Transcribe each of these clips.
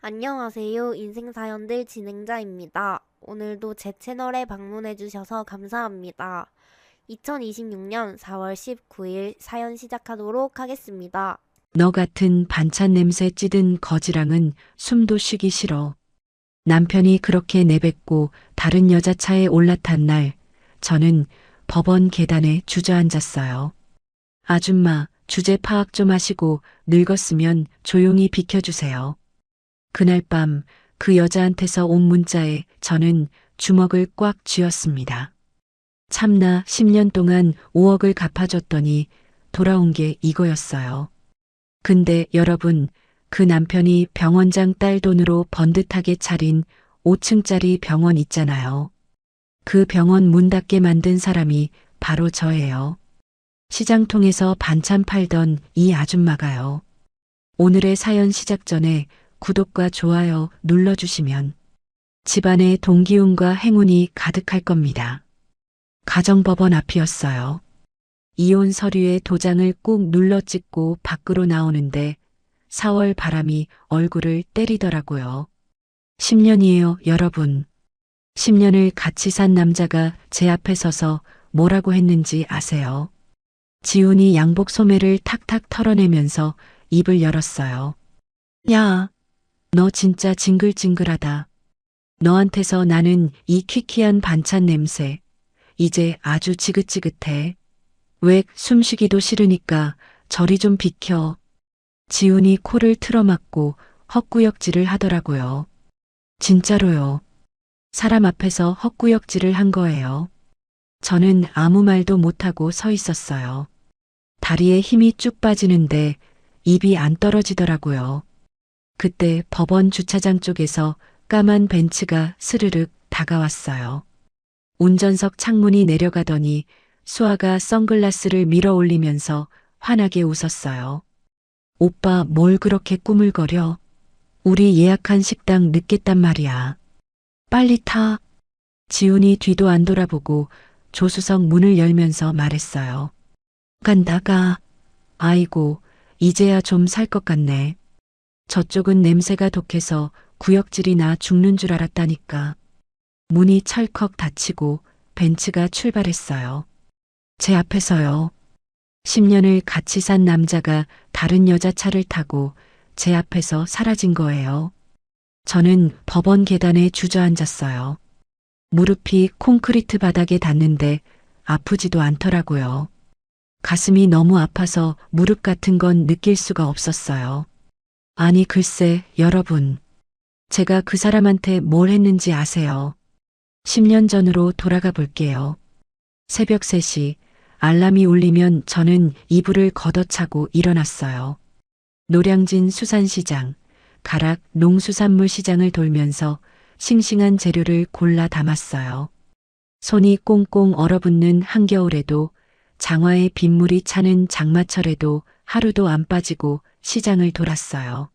안녕하세요. 인생사연들 진행자입니다. 오늘도 제 채널에 방문해주셔서 감사합니다. 2026년 4월 19일 사연 시작하도록 하겠습니다. 너 같은 반찬 냄새 찌든 거지랑은 숨도 쉬기 싫어. 남편이 그렇게 내뱉고 다른 여자 차에 올라탄 날, 저는 법원 계단에 주저앉았어요. 아줌마, 주제 파악 좀 하시고 늙었으면 조용히 비켜주세요. 그날 밤 그 여자한테서 온 문자에 저는 주먹을 꽉 쥐었습니다. 참나 10년 동안 5억을 갚아줬더니 돌아온 게 이거였어요. 근데 여러분, 그 남편이 병원장 딸 돈으로 번듯하게 차린 5층짜리 병원 있잖아요. 그 병원 문 닫게 만든 사람이 바로 저예요. 시장통에서 반찬 팔던 이 아줌마가요. 오늘의 사연 시작 전에 구독과 좋아요 눌러주시면 집안에 동기운과 행운이 가득할 겁니다. 가정법원 앞이었어요. 이혼 서류에 도장을 꾹 눌러 찍고 밖으로 나오는데 4월 바람이 얼굴을 때리더라고요. 10년이에요, 여러분. 10년을 같이 산 남자가 제 앞에 서서 뭐라고 했는지 아세요? 지훈이 양복 소매를 탁탁 털어내면서 입을 열었어요. 야, 너 진짜 징글징글하다. 너한테서 나는 이 퀴퀴한 반찬 냄새, 이제 아주 지긋지긋해. 왜 숨쉬기도 싫으니까 저리 좀 비켜. 지훈이 코를 틀어막고 헛구역질을 하더라고요. 진짜로요. 사람 앞에서 헛구역질을 한 거예요. 저는 아무 말도 못하고 서 있었어요. 다리에 힘이 쭉 빠지는데 입이 안 떨어지더라고요. 그때 법원 주차장 쪽에서 까만 벤츠가 스르륵 다가왔어요. 운전석 창문이 내려가더니 수아가 선글라스를 밀어 올리면서 환하게 웃었어요. 오빠 뭘 그렇게 꾸물거려? 우리 예약한 식당 늦겠단 말이야. 빨리 타. 지훈이 뒤도 안 돌아보고 조수석 문을 열면서 말했어요. 간다가. 아이고, 이제야 좀 살 것 같네. 저쪽은 냄새가 독해서 구역질이 나 죽는 줄 알았다니까. 문이 철컥 닫히고 벤츠가 출발했어요. 제 앞에서요. 10년을 같이 산 남자가 다른 여자 차를 타고 제 앞에서 사라진 거예요. 저는 법원 계단에 주저앉았어요. 무릎이 콘크리트 바닥에 닿는데 아프지도 않더라고요. 가슴이 너무 아파서 무릎 같은 건 느낄 수가 없었어요. 아니 글쎄, 여러분. 제가 그 사람한테 뭘 했는지 아세요? 10년 전으로 돌아가 볼게요. 새벽 3시 알람이 울리면 저는 이불을 걷어차고 일어났어요. 노량진 수산시장, 가락 농수산물 시장을 돌면서 싱싱한 재료를 골라 담았어요. 손이 꽁꽁 얼어붙는 한겨울에도 장화에 빗물이 차는 장마철에도 하루도 안 빠지고 시장을 돌았어요.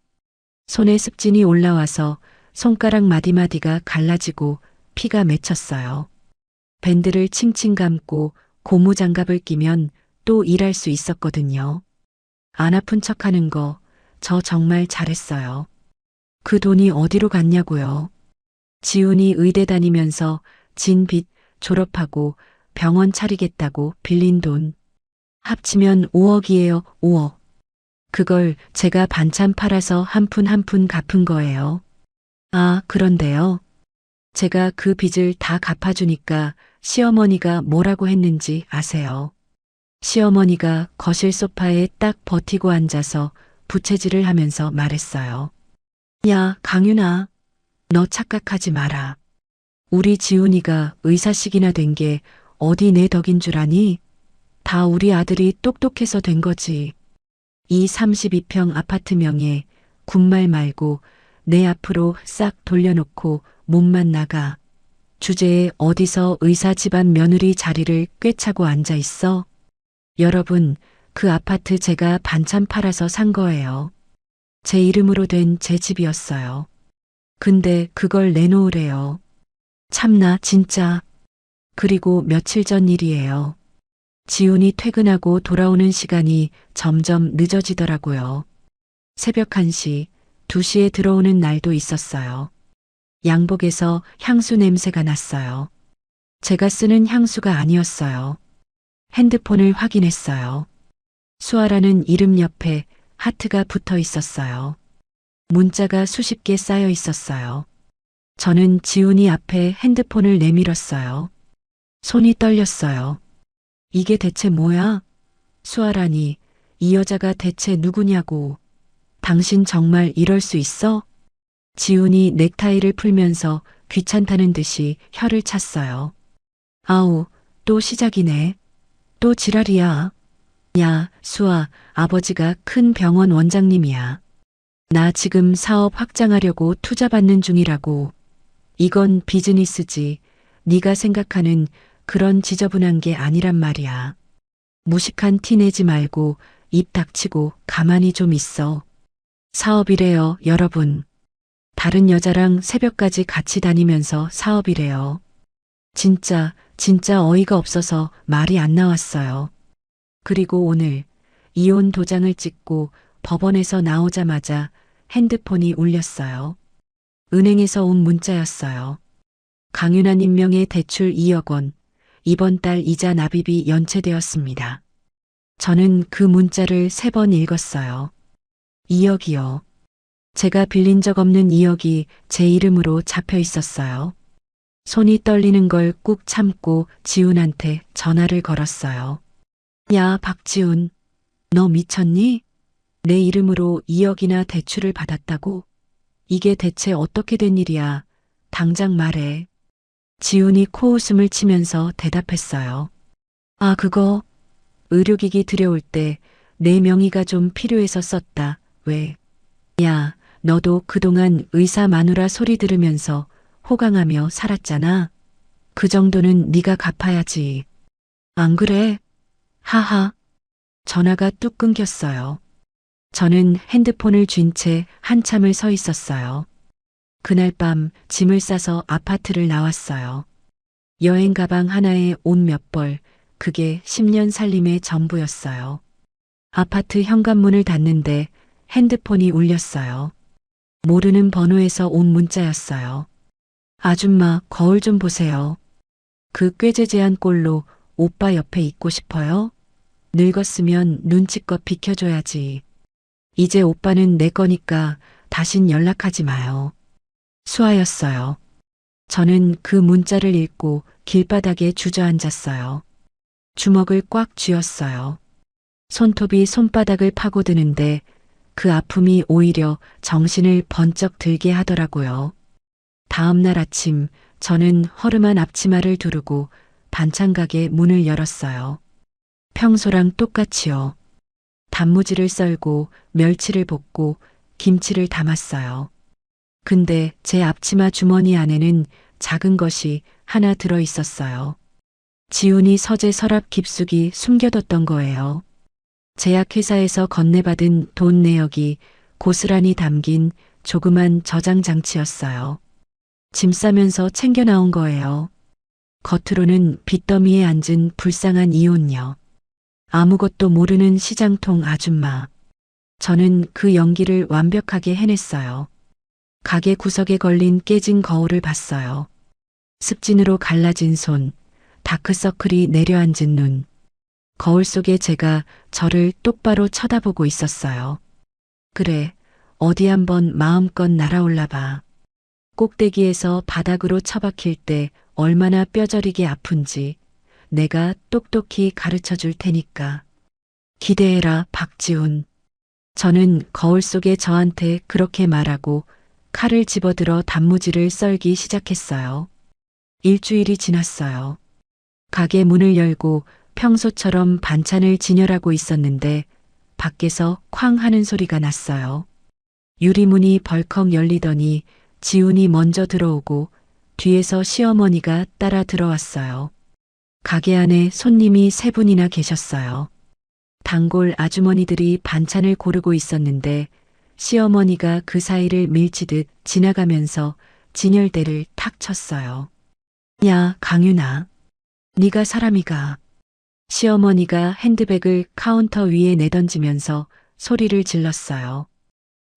손에 습진이 올라와서 손가락 마디마디가 갈라지고 피가 맺혔어요. 밴드를 칭칭 감고 고무장갑을 끼면 또 일할 수 있었거든요. 안 아픈 척하는 거 저 정말 잘했어요. 그 돈이 어디로 갔냐고요. 지훈이 의대 다니면서 진 빚 졸업하고 병원 차리겠다고 빌린 돈. 합치면 5억이에요, 5억. 그걸 제가 반찬 팔아서 한 푼 한 푼 갚은 거예요. 아, 그런데요. 제가 그 빚을 다 갚아주니까 시어머니가 뭐라고 했는지 아세요? 시어머니가 거실 소파에 딱 버티고 앉아서 부채질을 하면서 말했어요. 야, 강윤아, 너 착각하지 마라. 우리 지훈이가 의사식이나 된 게 어디 내 덕인 줄 아니? 다 우리 아들이 똑똑해서 된 거지. 이 32평 아파트 명에 군말 말고 내 앞으로 싹 돌려놓고 몸만 나가. 주제에 어디서 의사 집안 며느리 자리를 꿰차고 앉아 있어? 여러분, 그 아파트 제가 반찬 팔아서 산 거예요. 제 이름으로 된 제 집이었어요. 근데 그걸 내놓으래요. 참나, 진짜. 그리고 며칠 전 일이에요. 지훈이 퇴근하고 돌아오는 시간이 점점 늦어지더라고요. 새벽 1시, 2시에 들어오는 날도 있었어요. 양복에서 향수 냄새가 났어요. 제가 쓰는 향수가 아니었어요. 핸드폰을 확인했어요. 수아라는 이름 옆에 하트가 붙어 있었어요. 문자가 수십 개 쌓여 있었어요. 저는 지훈이 앞에 핸드폰을 내밀었어요. 손이 떨렸어요. 이게 대체 뭐야? 수아라니, 이 여자가 대체 누구냐고. 당신 정말 이럴 수 있어? 지훈이 넥타이를 풀면서 귀찮다는 듯이 혀를 찼어요. 아우, 또 시작이네. 또 지랄이야. 야, 수아, 아버지가 큰 병원 원장님이야. 나 지금 사업 확장하려고 투자 받는 중이라고. 이건 비즈니스지. 네가 생각하는 그런 지저분한 게 아니란 말이야. 무식한 티 내지 말고 입 닥치고 가만히 좀 있어. 사업이래요, 여러분. 다른 여자랑 새벽까지 같이 다니면서 사업이래요. 진짜 어이가 없어서 말이 안 나왔어요. 그리고 오늘 이혼 도장을 찍고 법원에서 나오자마자 핸드폰이 울렸어요. 은행에서 온 문자였어요. 강윤한 임명의 대출 2억 원, 이번 달 이자 납입이 연체되었습니다. 저는 그 문자를 3번 읽었어요. 2억이요. 제가 빌린 적 없는 2억이 제 이름으로 잡혀 있었어요. 손이 떨리는 걸 꾹 참고 지훈한테 전화를 걸었어요. 야, 박지훈, 너 미쳤니? 내 이름으로 2억이나 대출을 받았다고? 이게 대체 어떻게 된 일이야? 당장 말해. 지훈이 코웃음을 치면서 대답했어요. 아, 그거 의료기기 들여올 때 내 명의가 좀 필요해서 썼다. 왜? 야, 너도 그동안 의사 마누라 소리 들으면서 호강하며 살았잖아. 그 정도는 네가 갚아야지. 안 그래? 하하. 전화가 뚝 끊겼어요. 저는 핸드폰을 쥔 채 한참을 서 있었어요. 그날 밤 짐을 싸서 아파트를 나왔어요. 여행 가방 하나에 옷 몇 벌, 그게 10년 살림의 전부였어요. 아파트 현관문을 닫는데 핸드폰이 울렸어요. 모르는 번호에서 온 문자였어요. 아줌마, 거울 좀 보세요. 그 꾀죄죄한 꼴로 오빠 옆에 있고 싶어요? 늙었으면 눈치껏 비켜줘야지. 이제 오빠는 내 거니까 다신 연락하지 마요. 수아였어요. 저는 그 문자를 읽고 길바닥에 주저앉았어요. 주먹을 꽉 쥐었어요. 손톱이 손바닥을 파고드는데 그 아픔이 오히려 정신을 번쩍 들게 하더라고요. 다음 날 아침 저는 허름한 앞치마를 두르고 반찬 가게 문을 열었어요. 평소랑 똑같이요. 단무지를 썰고 멸치를 볶고 김치를 담았어요. 근데 제 앞치마 주머니 안에는 작은 것이 하나 들어 있었어요. 지훈이 서재 서랍 깊숙이 숨겨뒀던 거예요. 제약회사에서 건네받은 돈 내역이 고스란히 담긴 조그만 저장 장치였어요. 짐 싸면서 챙겨 나온 거예요. 겉으로는 빚더미에 앉은 불쌍한 이혼녀. 아무것도 모르는 시장통 아줌마. 저는 그 연기를 완벽하게 해냈어요. 가게 구석에 걸린 깨진 거울을 봤어요. 습진으로 갈라진 손, 다크서클이 내려앉은 눈. 거울 속에 제가 저를 똑바로 쳐다보고 있었어요. 그래, 어디 한번 마음껏 날아올라 봐. 꼭대기에서 바닥으로 처박힐 때 얼마나 뼈저리게 아픈지 내가 똑똑히 가르쳐 줄 테니까. 기대해라, 박지훈. 저는 거울 속에 저한테 그렇게 말하고 칼을 집어들어 단무지를 썰기 시작했어요. 일주일이 지났어요. 가게 문을 열고 평소처럼 반찬을 진열하고 있었는데 밖에서 쾅 하는 소리가 났어요. 유리문이 벌컥 열리더니 지훈이 먼저 들어오고 뒤에서 시어머니가 따라 들어왔어요. 가게 안에 손님이 3분이나 계셨어요. 단골 아주머니들이 반찬을 고르고 있었는데 시어머니가 그 사이를 밀치듯 지나가면서 진열대를 탁 쳤어요. 야, 강윤아. 네가 사람이가. 시어머니가 핸드백을 카운터 위에 내던지면서 소리를 질렀어요.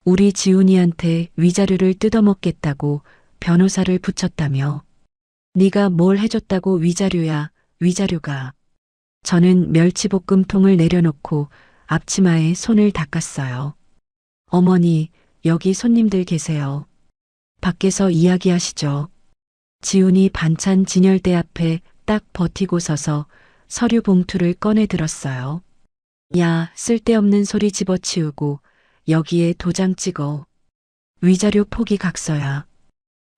우리 지훈이한테 위자료를 뜯어먹겠다고 변호사를 붙였다며. 네가 뭘 해줬다고 위자료야, 위자료가. 저는 멸치볶음통을 내려놓고 앞치마에 손을 닦았어요. 어머니, 여기 손님들 계세요. 밖에서 이야기하시죠. 지훈이 반찬 진열대 앞에 딱 버티고 서서 서류 봉투를 꺼내 들었어요. 야, 쓸데없는 소리 집어치우고 여기에 도장 찍어. 위자료 포기 각서야.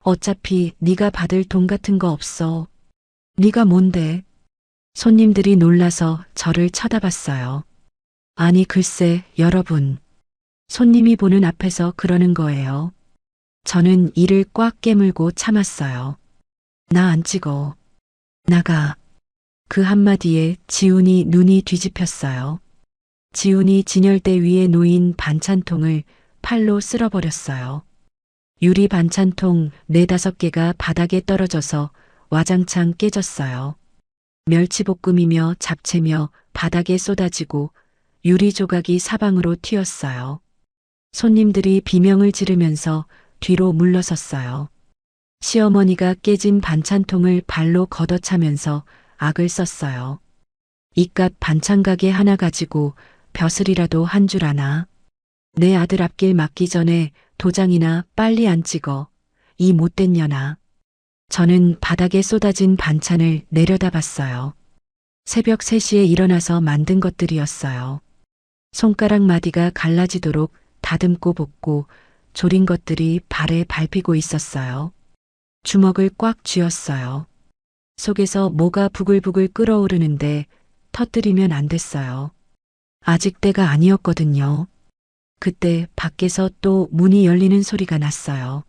어차피 네가 받을 돈 같은 거 없어. 네가 뭔데? 손님들이 놀라서 저를 쳐다봤어요. 아니 글쎄, 여러분. 손님이 보는 앞에서 그러는 거예요. 저는 이를 꽉 깨물고 참았어요. 나 안 찍어. 나가. 그 한마디에 지훈이 눈이 뒤집혔어요. 지훈이 진열대 위에 놓인 반찬통을 팔로 쓸어버렸어요. 유리 반찬통 4~5개가 바닥에 떨어져서 와장창 깨졌어요. 멸치볶음이며 잡채며 바닥에 쏟아지고 유리 조각이 사방으로 튀었어요. 손님들이 비명을 지르면서 뒤로 물러섰어요. 시어머니가 깨진 반찬통을 발로 걷어차면서 악을 썼어요. 이깟 반찬 가게 하나 가지고 벼슬이라도 한 줄 아나. 내 아들 앞길 막기 전에 도장이나 빨리 안 찍어. 이 못된 년아. 저는 바닥에 쏟아진 반찬을 내려다봤어요. 새벽 3시에 일어나서 만든 것들이었어요. 손가락 마디가 갈라지도록 다듬고 볶고 졸인 것들이 발에 밟히고 있었어요. 주먹을 꽉 쥐었어요. 속에서 뭐가 부글부글 끓어오르는데 터뜨리면 안 됐어요. 아직 때가 아니었거든요. 그때 밖에서 또 문이 열리는 소리가 났어요.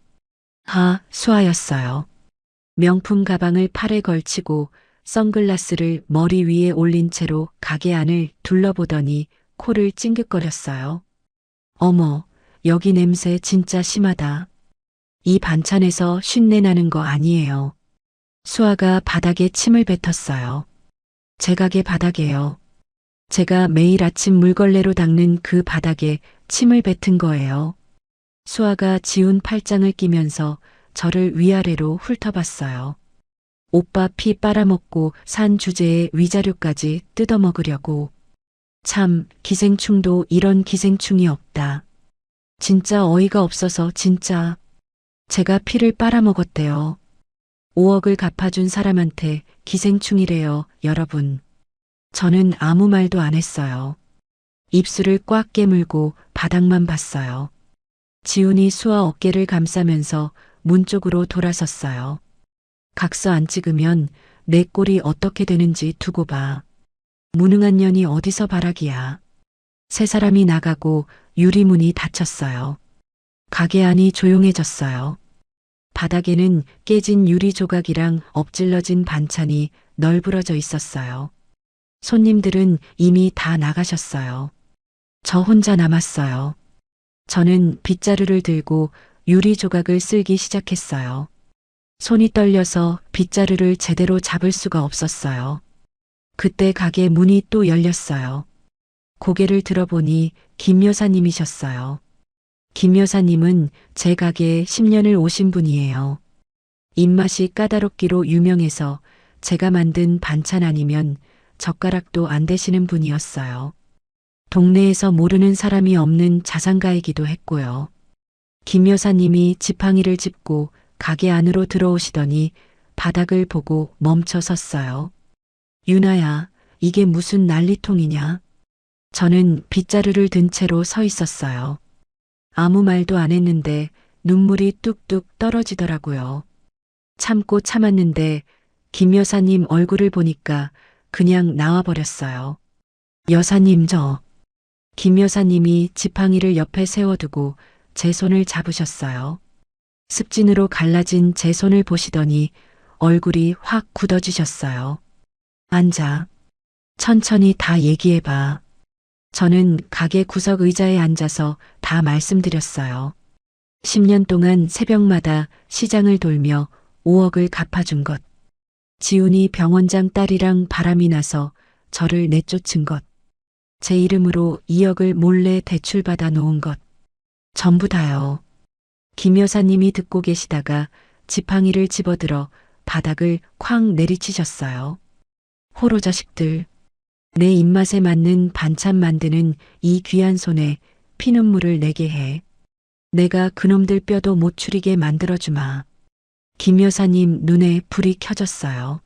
수아였어요. 명품 가방을 팔에 걸치고 선글라스를 머리 위에 올린 채로 가게 안을 둘러보더니 코를 찡긋거렸어요. 어머, 여기 냄새 진짜 심하다. 이 반찬에서 쉰내 나는 거 아니에요. 수아가 바닥에 침을 뱉었어요. 제 가게 바닥에요. 제가 매일 아침 물걸레로 닦는 그 바닥에 침을 뱉은 거예요. 수아가 지운 팔짱을 끼면서 저를 위아래로 훑어봤어요. 오빠 피 빨아먹고 산 주제에 위자료까지 뜯어먹으려고. 참, 기생충도 이런 기생충이 없다. 진짜 어이가 없어서 진짜. 제가 피를 빨아먹었대요. 5억을 갚아준 사람한테 기생충이래요, 여러분. 저는 아무 말도 안 했어요. 입술을 꽉 깨물고 바닥만 봤어요. 지훈이 수아 어깨를 감싸면서 문 쪽으로 돌아섰어요. 각서 안 찍으면 내 꼴이 어떻게 되는지 두고 봐. 무능한 년이 어디서 바라기야. 세 사람이 나가고 유리문이 닫혔어요. 가게 안이 조용해졌어요. 바닥에는 깨진 유리 조각이랑 엎질러진 반찬이 널브러져 있었어요. 손님들은 이미 다 나가셨어요. 저 혼자 남았어요. 저는 빗자루를 들고 유리 조각을 쓸기 시작했어요. 손이 떨려서 빗자루를 제대로 잡을 수가 없었어요. 그때 가게 문이 또 열렸어요. 고개를 들어보니 김 여사님이셨어요. 김 여사님은 제 가게에 10년을 오신 분이에요. 입맛이 까다롭기로 유명해서 제가 만든 반찬 아니면 젓가락도 안 대시는 분이었어요. 동네에서 모르는 사람이 없는 자산가이기도 했고요. 김 여사님이 지팡이를 짚고 가게 안으로 들어오시더니 바닥을 보고 멈춰 섰어요. 유나야, 이게 무슨 난리통이냐? 저는 빗자루를 든 채로 서 있었어요. 아무 말도 안 했는데 눈물이 뚝뚝 떨어지더라고요. 참고 참았는데 김 여사님 얼굴을 보니까 그냥 나와버렸어요. 여사님 김 여사님이 지팡이를 옆에 세워두고 제 손을 잡으셨어요. 습진으로 갈라진 제 손을 보시더니 얼굴이 확 굳어지셨어요. 앉아. 천천히 다 얘기해봐. 저는 가게 구석 의자에 앉아서 다 말씀드렸어요. 10년 동안 새벽마다 시장을 돌며 5억을 갚아준 것. 지훈이 병원장 딸이랑 바람이 나서 저를 내쫓은 것. 제 이름으로 2억을 몰래 대출받아 놓은 것. 전부 다요. 김 여사님이 듣고 계시다가 지팡이를 집어들어 바닥을 쾅 내리치셨어요. 호로 자식들. 내 입맛에 맞는 반찬 만드는 이 귀한 손에 피눈물을 내게 해. 내가 그놈들 뼈도 못 추리게 만들어주마. 김 여사님 눈에 불이 켜졌어요.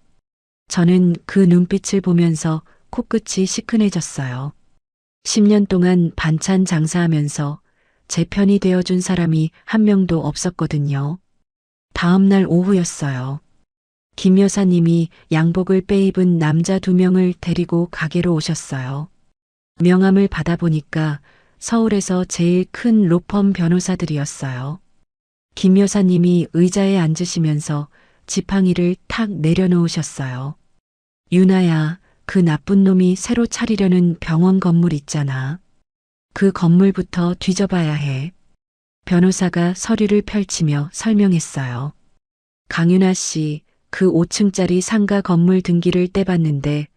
저는 그 눈빛을 보면서 코끝이 시큰해졌어요. 10년 동안 반찬 장사하면서 제 편이 되어준 사람이 한 명도 없었거든요. 다음 날 오후였어요. 김 여사님이 양복을 빼입은 남자 2명을 데리고 가게로 오셨어요. 명함을 받아보니까 서울에서 제일 큰 로펌 변호사들이었어요. 김 여사님이 의자에 앉으시면서 지팡이를 탁 내려놓으셨어요. 유나야, 그 나쁜 놈이 새로 차리려는 병원 건물 있잖아. 그 건물부터 뒤져봐야 해. 변호사가 서류를 펼치며 설명했어요. 강윤아 씨, 그 5층짜리 상가 건물 등기를 떼봤는데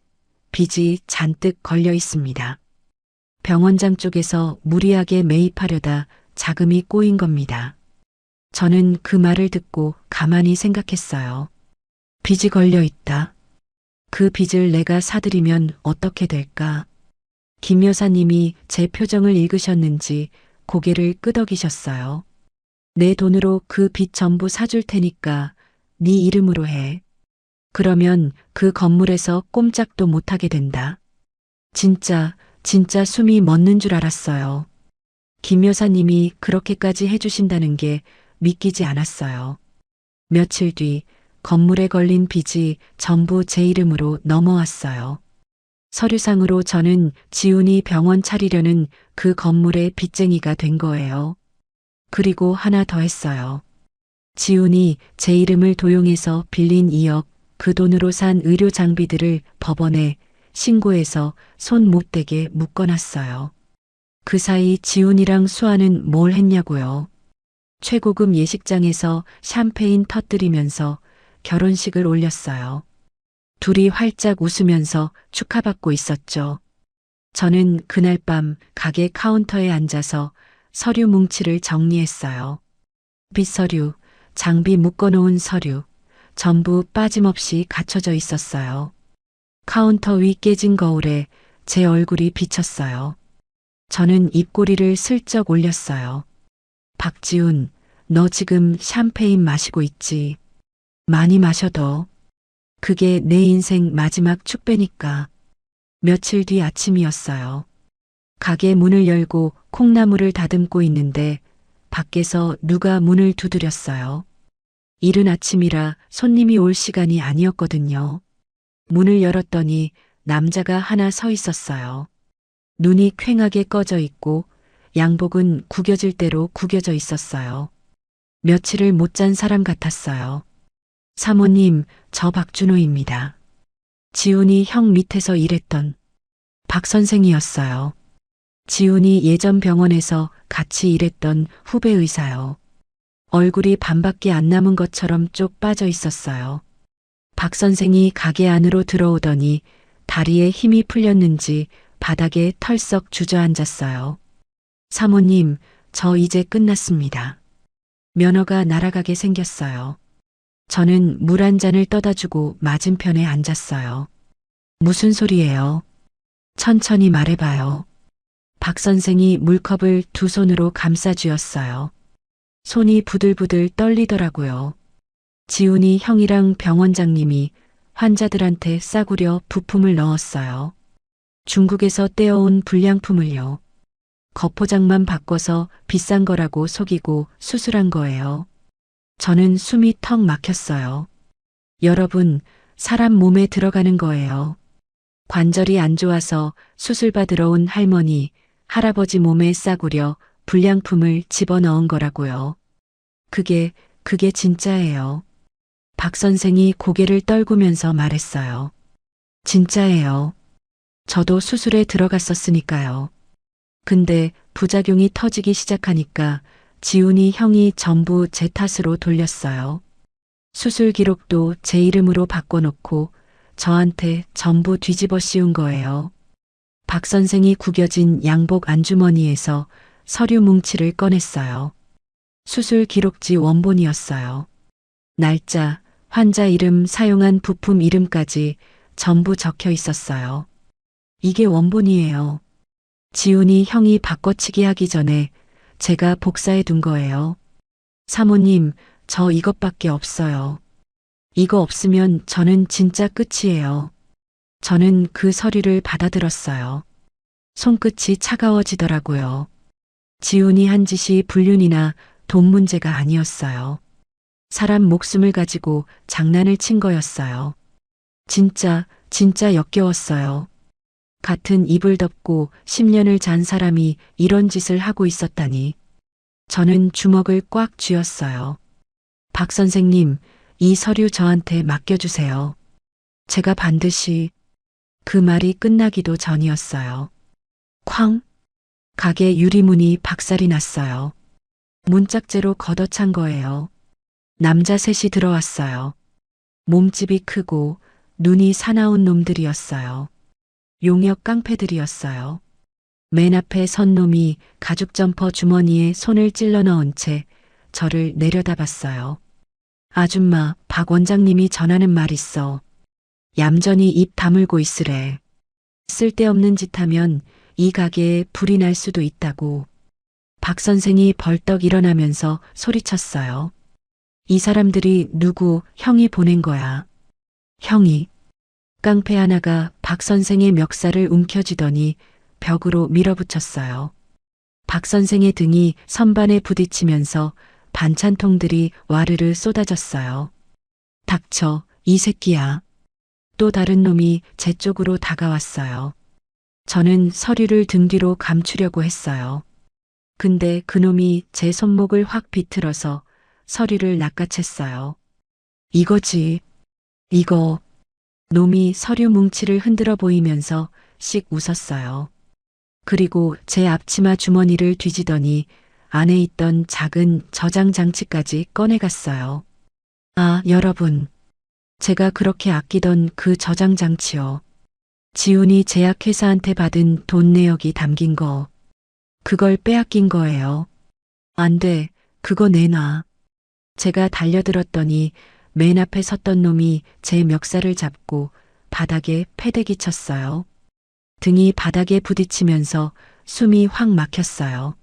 빚이 잔뜩 걸려 있습니다. 병원장 쪽에서 무리하게 매입하려다 자금이 꼬인 겁니다. 저는 그 말을 듣고 가만히 생각했어요. 빚이 걸려 있다. 그 빚을 내가 사들이면 어떻게 될까? 김 여사님이 제 표정을 읽으셨는지 고개를 끄덕이셨어요. 내 돈으로 그 빚 전부 사줄 테니까 네 이름으로 해. 그러면 그 건물에서 꼼짝도 못하게 된다. 진짜 숨이 멎는 줄 알았어요. 김 여사님이 그렇게까지 해주신다는 게 믿기지 않았어요. 며칠 뒤 건물에 걸린 빚이 전부 제 이름으로 넘어왔어요. 서류상으로 저는 지훈이 병원 차리려는 그 건물의 빚쟁이가 된 거예요. 그리고 하나 더 했어요. 지훈이 제 이름을 도용해서 빌린 2억, 그 돈으로 산 의료 장비들을 법원에 신고해서 손 못 대게 묶어놨어요. 그 사이 지훈이랑 수아는 뭘 했냐고요. 최고급 예식장에서 샴페인 터뜨리면서 결혼식을 올렸어요. 둘이 활짝 웃으면서 축하받고 있었죠. 저는 그날 밤 가게 카운터에 앉아서 서류 뭉치를 정리했어요. 빚서류, 장비 묶어놓은 서류, 전부 빠짐없이 갖춰져 있었어요. 카운터 위 깨진 거울에 제 얼굴이 비쳤어요. 저는 입꼬리를 슬쩍 올렸어요. 박지훈, 너 지금 샴페인 마시고 있지? 많이 마셔도. 그게 내 인생 마지막 축배니까. 며칠 뒤 아침이었어요. 가게 문을 열고 콩나물을 다듬고 있는데 밖에서 누가 문을 두드렸어요. 이른 아침이라 손님이 올 시간이 아니었거든요. 문을 열었더니 남자가 하나 서 있었어요. 눈이 퀭하게 꺼져 있고 양복은 구겨질 대로 구겨져 있었어요. 며칠을 못 잔 사람 같았어요. 사모님, 저 박준호입니다. 지훈이 형 밑에서 일했던 박 선생이었어요. 지훈이 예전 병원에서 같이 일했던 후배 의사요. 얼굴이 반밖에 안 남은 것처럼 쪽 빠져 있었어요. 박 선생이 가게 안으로 들어오더니 다리에 힘이 풀렸는지 바닥에 털썩 주저앉았어요. 사모님, 저 이제 끝났습니다. 면허가 날아가게 생겼어요. 저는 물 한 잔을 떠다 주고 맞은편에 앉았어요. 무슨 소리예요? 천천히 말해봐요. 박 선생이 물컵을 두 손으로 감싸 쥐었어요. 손이 부들부들 떨리더라고요. 지훈이 형이랑 병원장님이 환자들한테 싸구려 부품을 넣었어요. 중국에서 떼어온 불량품을요. 겉포장만 바꿔서 비싼 거라고 속이고 수술한 거예요. 저는 숨이 턱 막혔어요. 여러분, 사람 몸에 들어가는 거예요. 관절이 안 좋아서 수술 받으러 온 할머니, 할아버지 몸에 싸구려 불량품을 집어넣은 거라고요. 그게 진짜예요. 박 선생이 고개를 떨구면서 말했어요. 진짜예요. 저도 수술에 들어갔었으니까요. 근데 부작용이 터지기 시작하니까 지훈이 형이 전부 제 탓으로 돌렸어요. 수술 기록도 제 이름으로 바꿔놓고 저한테 전부 뒤집어 씌운 거예요. 박 선생이 구겨진 양복 안주머니에서 서류 뭉치를 꺼냈어요. 수술 기록지 원본이었어요. 날짜, 환자 이름, 사용한 부품 이름까지 전부 적혀 있었어요. 이게 원본이에요. 지훈이 형이 바꿔치기 하기 전에 제가 복사해 둔 거예요. 사모님, 저 이것밖에 없어요. 이거 없으면 저는 진짜 끝이에요. 저는 그 서류를 받아들었어요. 손끝이 차가워지더라고요. 지훈이 한 짓이 불륜이나 돈 문제가 아니었어요. 사람 목숨을 가지고 장난을 친 거였어요. 진짜 역겨웠어요. 같은 이불 덮고 10년을 잔 사람이 이런 짓을 하고 있었다니. 저는 주먹을 꽉 쥐었어요. 박 선생님, 이 서류 저한테 맡겨주세요. 제가 반드시. 그 말이 끝나기도 전이었어요. 쾅! 가게 유리문이 박살이 났어요. 문짝재로 걷어찬 거예요. 남자 셋이 들어왔어요. 몸집이 크고 눈이 사나운 놈들이었어요. 용역 깡패들이었어요. 맨 앞에 선 놈이 가죽 점퍼 주머니에 손을 찔러 넣은 채 저를 내려다봤어요. 아줌마, 박 원장님이 전하는 말 있어. 얌전히 입 다물고 있으래. 쓸데없는 짓 하면 이 가게에 불이 날 수도 있다고. 박 선생이 벌떡 일어나면서 소리쳤어요. 이 사람들이 누구, 형이 보낸 거야. 형이. 깡패 하나가 박 선생의 멱살을 움켜쥐더니 벽으로 밀어붙였어요. 박 선생의 등이 선반에 부딪히면서 반찬통들이 와르르 쏟아졌어요. 닥쳐, 이 새끼야. 또 다른 놈이 제 쪽으로 다가왔어요. 저는 서류를 등 뒤로 감추려고 했어요. 근데 그놈이 제 손목을 확 비틀어서 서류를 낚아챘어요. 이거지. 이거. 놈이 서류 뭉치를 흔들어 보이면서 씩 웃었어요. 그리고 제 앞치마 주머니를 뒤지더니 안에 있던 작은 저장 장치까지 꺼내갔어요. 아, 여러분. 제가 그렇게 아끼던 그 저장 장치요. 지훈이 제약회사한테 받은 돈 내역이 담긴 거. 그걸 빼앗긴 거예요. 안 돼. 그거 내놔. 제가 달려들었더니 맨 앞에 섰던 놈이 제 멱살을 잡고 바닥에 패대기 쳤어요. 등이 바닥에 부딪히면서 숨이 확 막혔어요.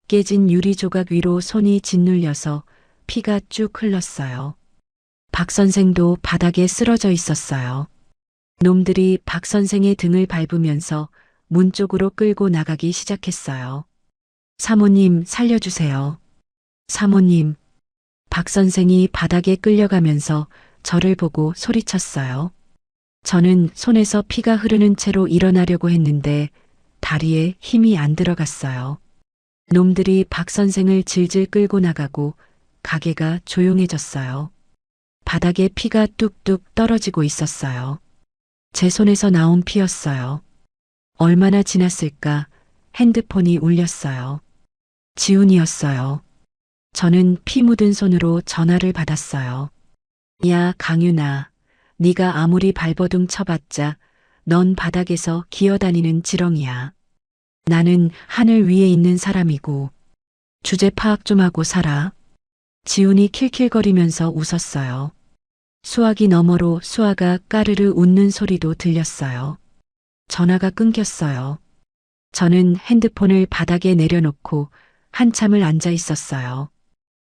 깨진 유리 조각 위로 손이 짓눌려서 피가 쭉 흘렀어요. 박 선생도 바닥에 쓰러져 있었어요. 놈들이 박 선생의 등을 밟으면서 문 쪽으로 끌고 나가기 시작했어요. 사모님, 살려주세요. 사모님. 박 선생이 바닥에 끌려가면서 저를 보고 소리쳤어요. 저는 손에서 피가 흐르는 채로 일어나려고 했는데 다리에 힘이 안 들어갔어요. 놈들이 박 선생을 질질 끌고 나가고 가게가 조용해졌어요. 바닥에 피가 뚝뚝 떨어지고 있었어요. 제 손에서 나온 피였어요. 얼마나 지났을까 핸드폰이 울렸어요. 지훈이었어요. 저는 피 묻은 손으로 전화를 받았어요. 야, 강윤아. 네가 아무리 발버둥 쳐봤자 넌 바닥에서 기어다니는 지렁이야. 나는 하늘 위에 있는 사람이고 주제 파악 좀 하고 살아. 지훈이 킬킬거리면서 웃었어요. 수화기 너머로 수화가 까르르 웃는 소리도 들렸어요. 전화가 끊겼어요. 저는 핸드폰을 바닥에 내려놓고 한참을 앉아 있었어요.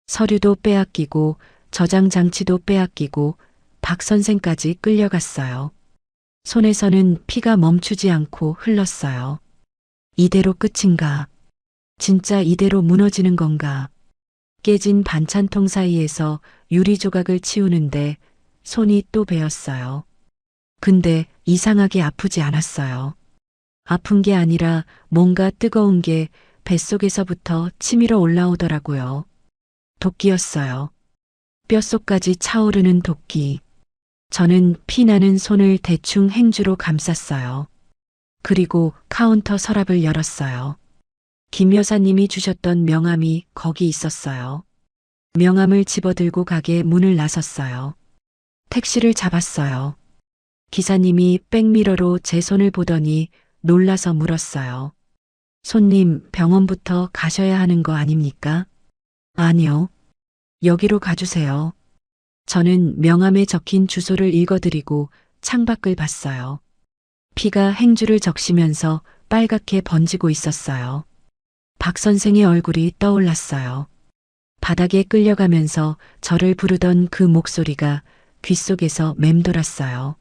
서류도 빼앗기고 저장 장치도 빼앗기고 박 선생까지 끌려갔어요. 손에서는 피가 멈추지 않고 흘렀어요. 이대로 끝인가? 진짜 이대로 무너지는 건가? 깨진 반찬통 사이에서 유리 조각을 치우는데 손이 또 베었어요. 근데 이상하게 아프지 않았어요. 아픈 게 아니라 뭔가 뜨거운 게 뱃속에서부터 치밀어 올라오더라고요. 도끼였어요. 뼛속까지 차오르는 도끼. 저는 피나는 손을 대충 행주로 감쌌어요. 그리고 카운터 서랍을 열었어요. 김 여사님이 주셨던 명함이 거기 있었어요. 명함을 집어들고 가게 문을 나섰어요. 택시를 잡았어요. 기사님이 백미러로 제 손을 보더니 놀라서 물었어요. 손님, 병원부터 가셔야 하는 거 아닙니까? 아니요. 여기로 가주세요. 저는 명함에 적힌 주소를 읽어드리고 창밖을 봤어요. 피가 행주를 적시면서 빨갛게 번지고 있었어요. 박 선생의 얼굴이 떠올랐어요. 바닥에 끌려가면서 저를 부르던 그 목소리가 귓속에서 맴돌았어요.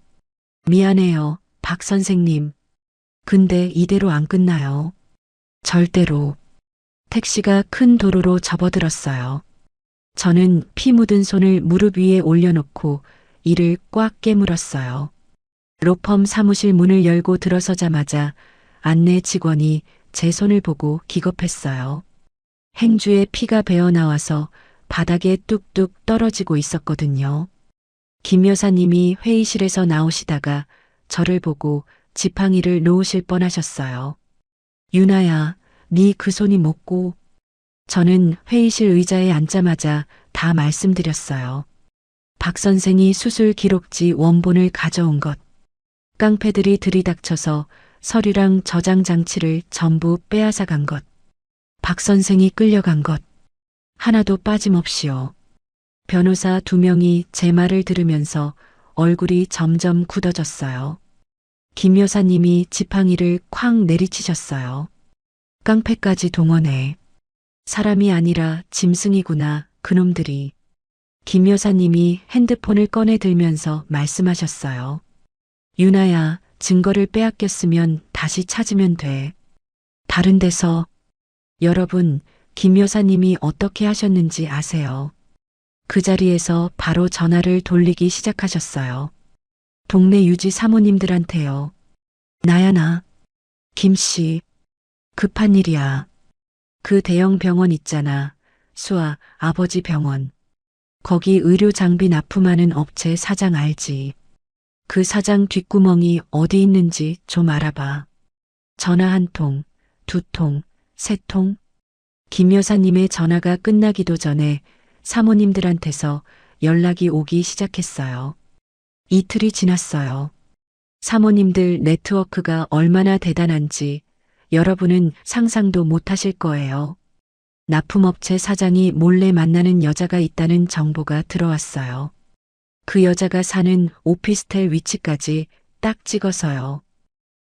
미안해요, 박 선생님. 근데 이대로 안 끝나요. 절대로. 택시가 큰 도로로 접어들었어요. 저는 피 묻은 손을 무릎 위에 올려놓고 이를 꽉 깨물었어요. 로펌 사무실 문을 열고 들어서자마자 안내 직원이 제 손을 보고 기겁했어요. 행주에 피가 배어 나와서 바닥에 뚝뚝 떨어지고 있었거든요. 김 여사님이 회의실에서 나오시다가 저를 보고 지팡이를 놓으실 뻔하셨어요. 유나야, 네 그 손이 뭐고? 저는 회의실 의자에 앉자마자 다 말씀드렸어요. 박 선생이 수술 기록지 원본을 가져온 것. 깡패들이 들이닥쳐서 서류랑 저장 장치를 전부 빼앗아 간 것. 박 선생이 끌려간 것. 하나도 빠짐없이요. 변호사 2명이 제 말을 들으면서 얼굴이 점점 굳어졌어요. 김 여사님이 지팡이를 쾅 내리치셨어요. 깡패까지 동원해. 사람이 아니라 짐승이구나, 그놈들이. 김 여사님이 핸드폰을 꺼내 들면서 말씀하셨어요. 유나야, 증거를 빼앗겼으면 다시 찾으면 돼. 다른 데서. 여러분, 김 여사님이 어떻게 하셨는지 아세요? 그 자리에서 바로 전화를 돌리기 시작하셨어요. 동네 유지 사모님들한테요. 나야 나. 김씨. 급한 일이야. 그 대형 병원 있잖아. 수아, 아버지 병원. 거기 의료 장비 납품하는 업체 사장 알지? 그 사장 뒷구멍이 어디 있는지 좀 알아봐. 전화 1통, 2통, 3통. 김 여사님의 전화가 끝나기도 전에 사모님들한테서 연락이 오기 시작했어요. 이틀이 지났어요. 사모님들 네트워크가 얼마나 대단한지 여러분은 상상도 못하실 거예요. 납품업체 사장이 몰래 만나는 여자가 있다는 정보가 들어왔어요. 그 여자가 사는 오피스텔 위치까지 딱 찍어서요.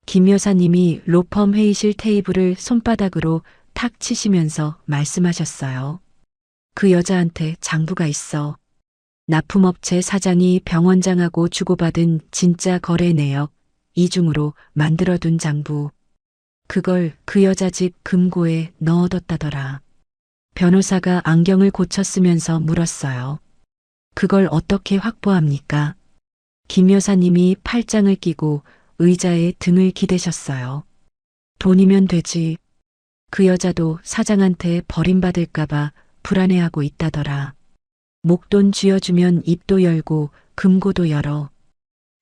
김 여사님이 로펌 회의실 테이블을 손바닥으로 탁 치시면서 말씀하셨어요. 그 여자한테 장부가 있어. 납품업체 사장이 병원장하고 주고받은 진짜 거래 내역 이중으로 만들어둔 장부. 그걸 그 여자 집 금고에 넣어뒀다더라. 변호사가 안경을 고쳤으면서 물었어요. 그걸 어떻게 확보합니까? 김 여사님이 팔짱을 끼고 의자에 등을 기대셨어요. 돈이면 되지. 그 여자도 사장한테 버림받을까봐 불안해하고 있다더라. 목돈 쥐어주면 입도 열고 금고도 열어.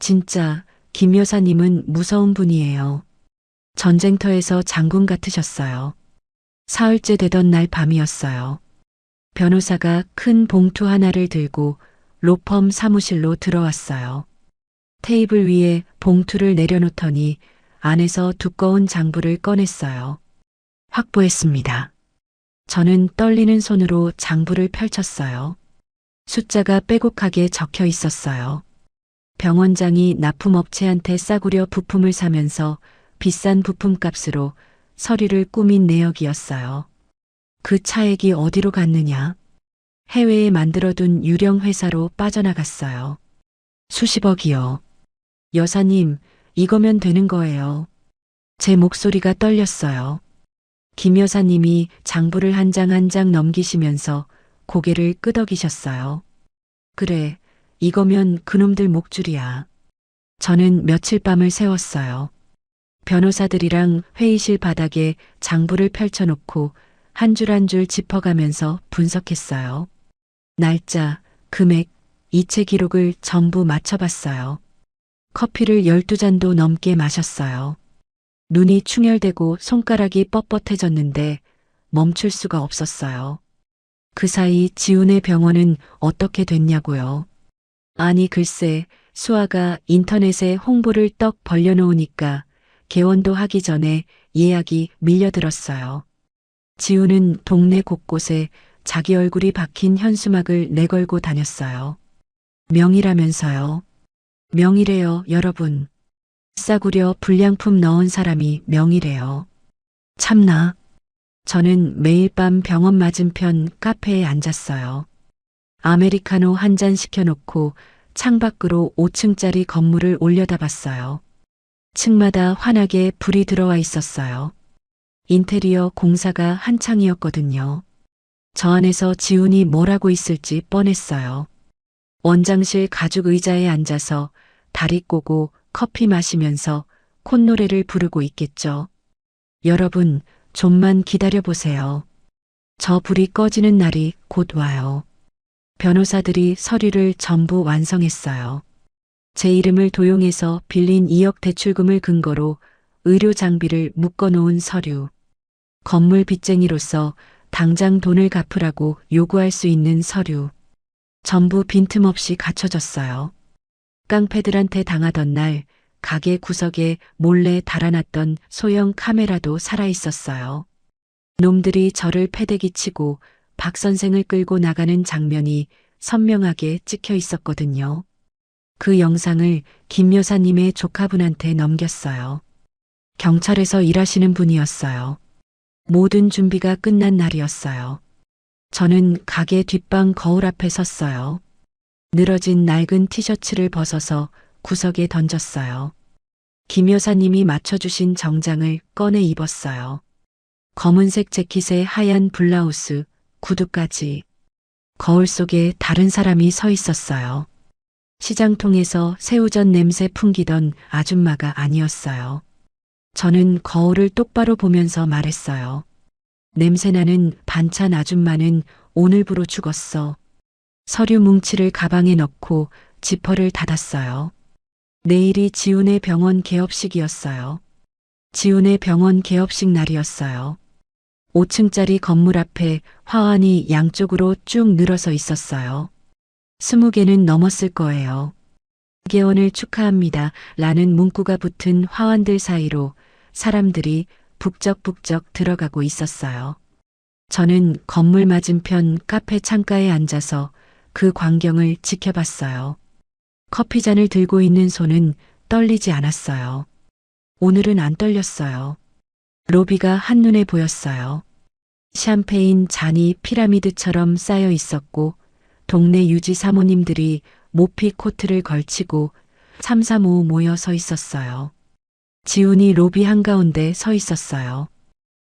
진짜 김 여사님은 무서운 분이에요. 전쟁터에서 장군 같으셨어요. 사흘째 되던 날 밤이었어요. 변호사가 큰 봉투 하나를 들고 로펌 사무실로 들어왔어요. 테이블 위에 봉투를 내려놓더니 안에서 두꺼운 장부를 꺼냈어요. 확보했습니다. 저는 떨리는 손으로 장부를 펼쳤어요. 숫자가 빼곡하게 적혀 있었어요. 병원장이 납품업체한테 싸구려 부품을 사면서 비싼 부품값으로 서류를 꾸민 내역이었어요. 그 차액이 어디로 갔느냐? 해외에 만들어둔 유령 회사로 빠져나갔어요. 수십억이요. 여사님, 이거면 되는 거예요. 제 목소리가 떨렸어요. 김 여사님이 장부를 한 장 한 장 넘기시면서 고개를 끄덕이셨어요. 그래, 이거면 그놈들 목줄이야. 저는 며칠 밤을 새웠어요. 변호사들이랑 회의실 바닥에 장부를 펼쳐놓고 한 줄 한 줄 짚어가면서 분석했어요. 날짜, 금액, 이체 기록을 전부 맞춰봤어요. 커피를 12잔도 넘게 마셨어요. 눈이 충혈되고 손가락이 뻣뻣해졌는데 멈출 수가 없었어요. 그 사이 지훈의 병원은 어떻게 됐냐고요. 아니 글쎄, 수아가 인터넷에 홍보를 떡 벌려놓으니까 개원도 하기 전에 예약이 밀려들었어요. 지우는 동네 곳곳에 자기 얼굴이 박힌 현수막을 내걸고 다녔어요. 명의라면서요. 명의래요, 여러분. 싸구려 불량품 넣은 사람이 명의래요. 참나. 저는 매일 밤 병원 맞은편 카페에 앉았어요. 아메리카노 한 잔 시켜놓고 창밖으로 5층짜리 건물을 올려다봤어요. 층마다 환하게 불이 들어와 있었어요. 인테리어 공사가 한창이었거든요. 저 안에서 지훈이 뭘 하고 있을지 뻔했어요. 원장실 가죽 의자에 앉아서 다리 꼬고 커피 마시면서 콧노래를 부르고 있겠죠. 여러분, 좀만 기다려보세요. 저 불이 꺼지는 날이 곧 와요. 변호사들이 서류를 전부 완성했어요. 제 이름을 도용해서 빌린 2억 대출금을 근거로 의료 장비를 묶어놓은 서류. 건물 빚쟁이로서 당장 돈을 갚으라고 요구할 수 있는 서류. 전부 빈틈없이 갖춰졌어요. 깡패들한테 당하던 날 가게 구석에 몰래 달아놨던 소형 카메라도 살아있었어요. 놈들이 저를 패대기 치고 박 선생을 끌고 나가는 장면이 선명하게 찍혀 있었거든요. 그 영상을 김 여사님의 조카분한테 넘겼어요. 경찰에서 일하시는 분이었어요. 모든 준비가 끝난 날이었어요. 저는 가게 뒷방 거울 앞에 섰어요. 늘어진 낡은 티셔츠를 벗어서 구석에 던졌어요. 김 여사님이 맞춰주신 정장을 꺼내 입었어요. 검은색 재킷에 하얀 블라우스, 구두까지. 거울 속에 다른 사람이 서 있었어요. 시장통에서 새우젓 냄새 풍기던 아줌마가 아니었어요. 저는 거울을 똑바로 보면서 말했어요. 냄새나는 반찬 아줌마는 오늘부로 죽었어. 서류 뭉치를 가방에 넣고 지퍼를 닫았어요. 내일이 지훈의 병원 개업식이었어요. 지훈의 병원 개업식 날이었어요. 5층짜리 건물 앞에 화환이 양쪽으로 쭉 늘어서 있었어요. 20개는 넘었을 거예요. 개원을 축하합니다. 라는 문구가 붙은 화환들 사이로 사람들이 북적북적 들어가고 있었어요. 저는 건물 맞은편 카페 창가에 앉아서 그 광경을 지켜봤어요. 커피잔을 들고 있는 손은 떨리지 않았어요. 오늘은 안 떨렸어요. 로비가 한눈에 보였어요. 샴페인 잔이 피라미드처럼 쌓여 있었고 동네 유지 사모님들이 모피 코트를 걸치고 삼삼오오 모여 서 있었어요. 지훈이 로비 한가운데 서 있었어요.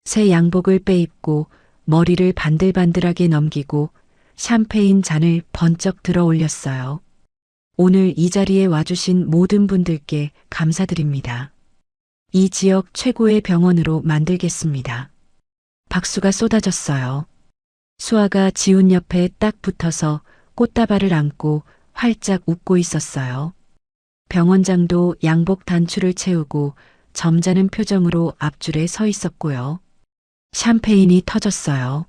새 양복을 빼입고 머리를 반들반들하게 넘기고 샴페인 잔을 번쩍 들어 올렸어요. 오늘 이 자리에 와주신 모든 분들께 감사드립니다. 이 지역 최고의 병원으로 만들겠습니다. 박수가 쏟아졌어요. 수아가 지훈 옆에 딱 붙어서 꽃다발을 안고 활짝 웃고 있었어요. 병원장도 양복 단추를 채우고 점잖은 표정으로 앞줄에 서 있었고요. 샴페인이 터졌어요.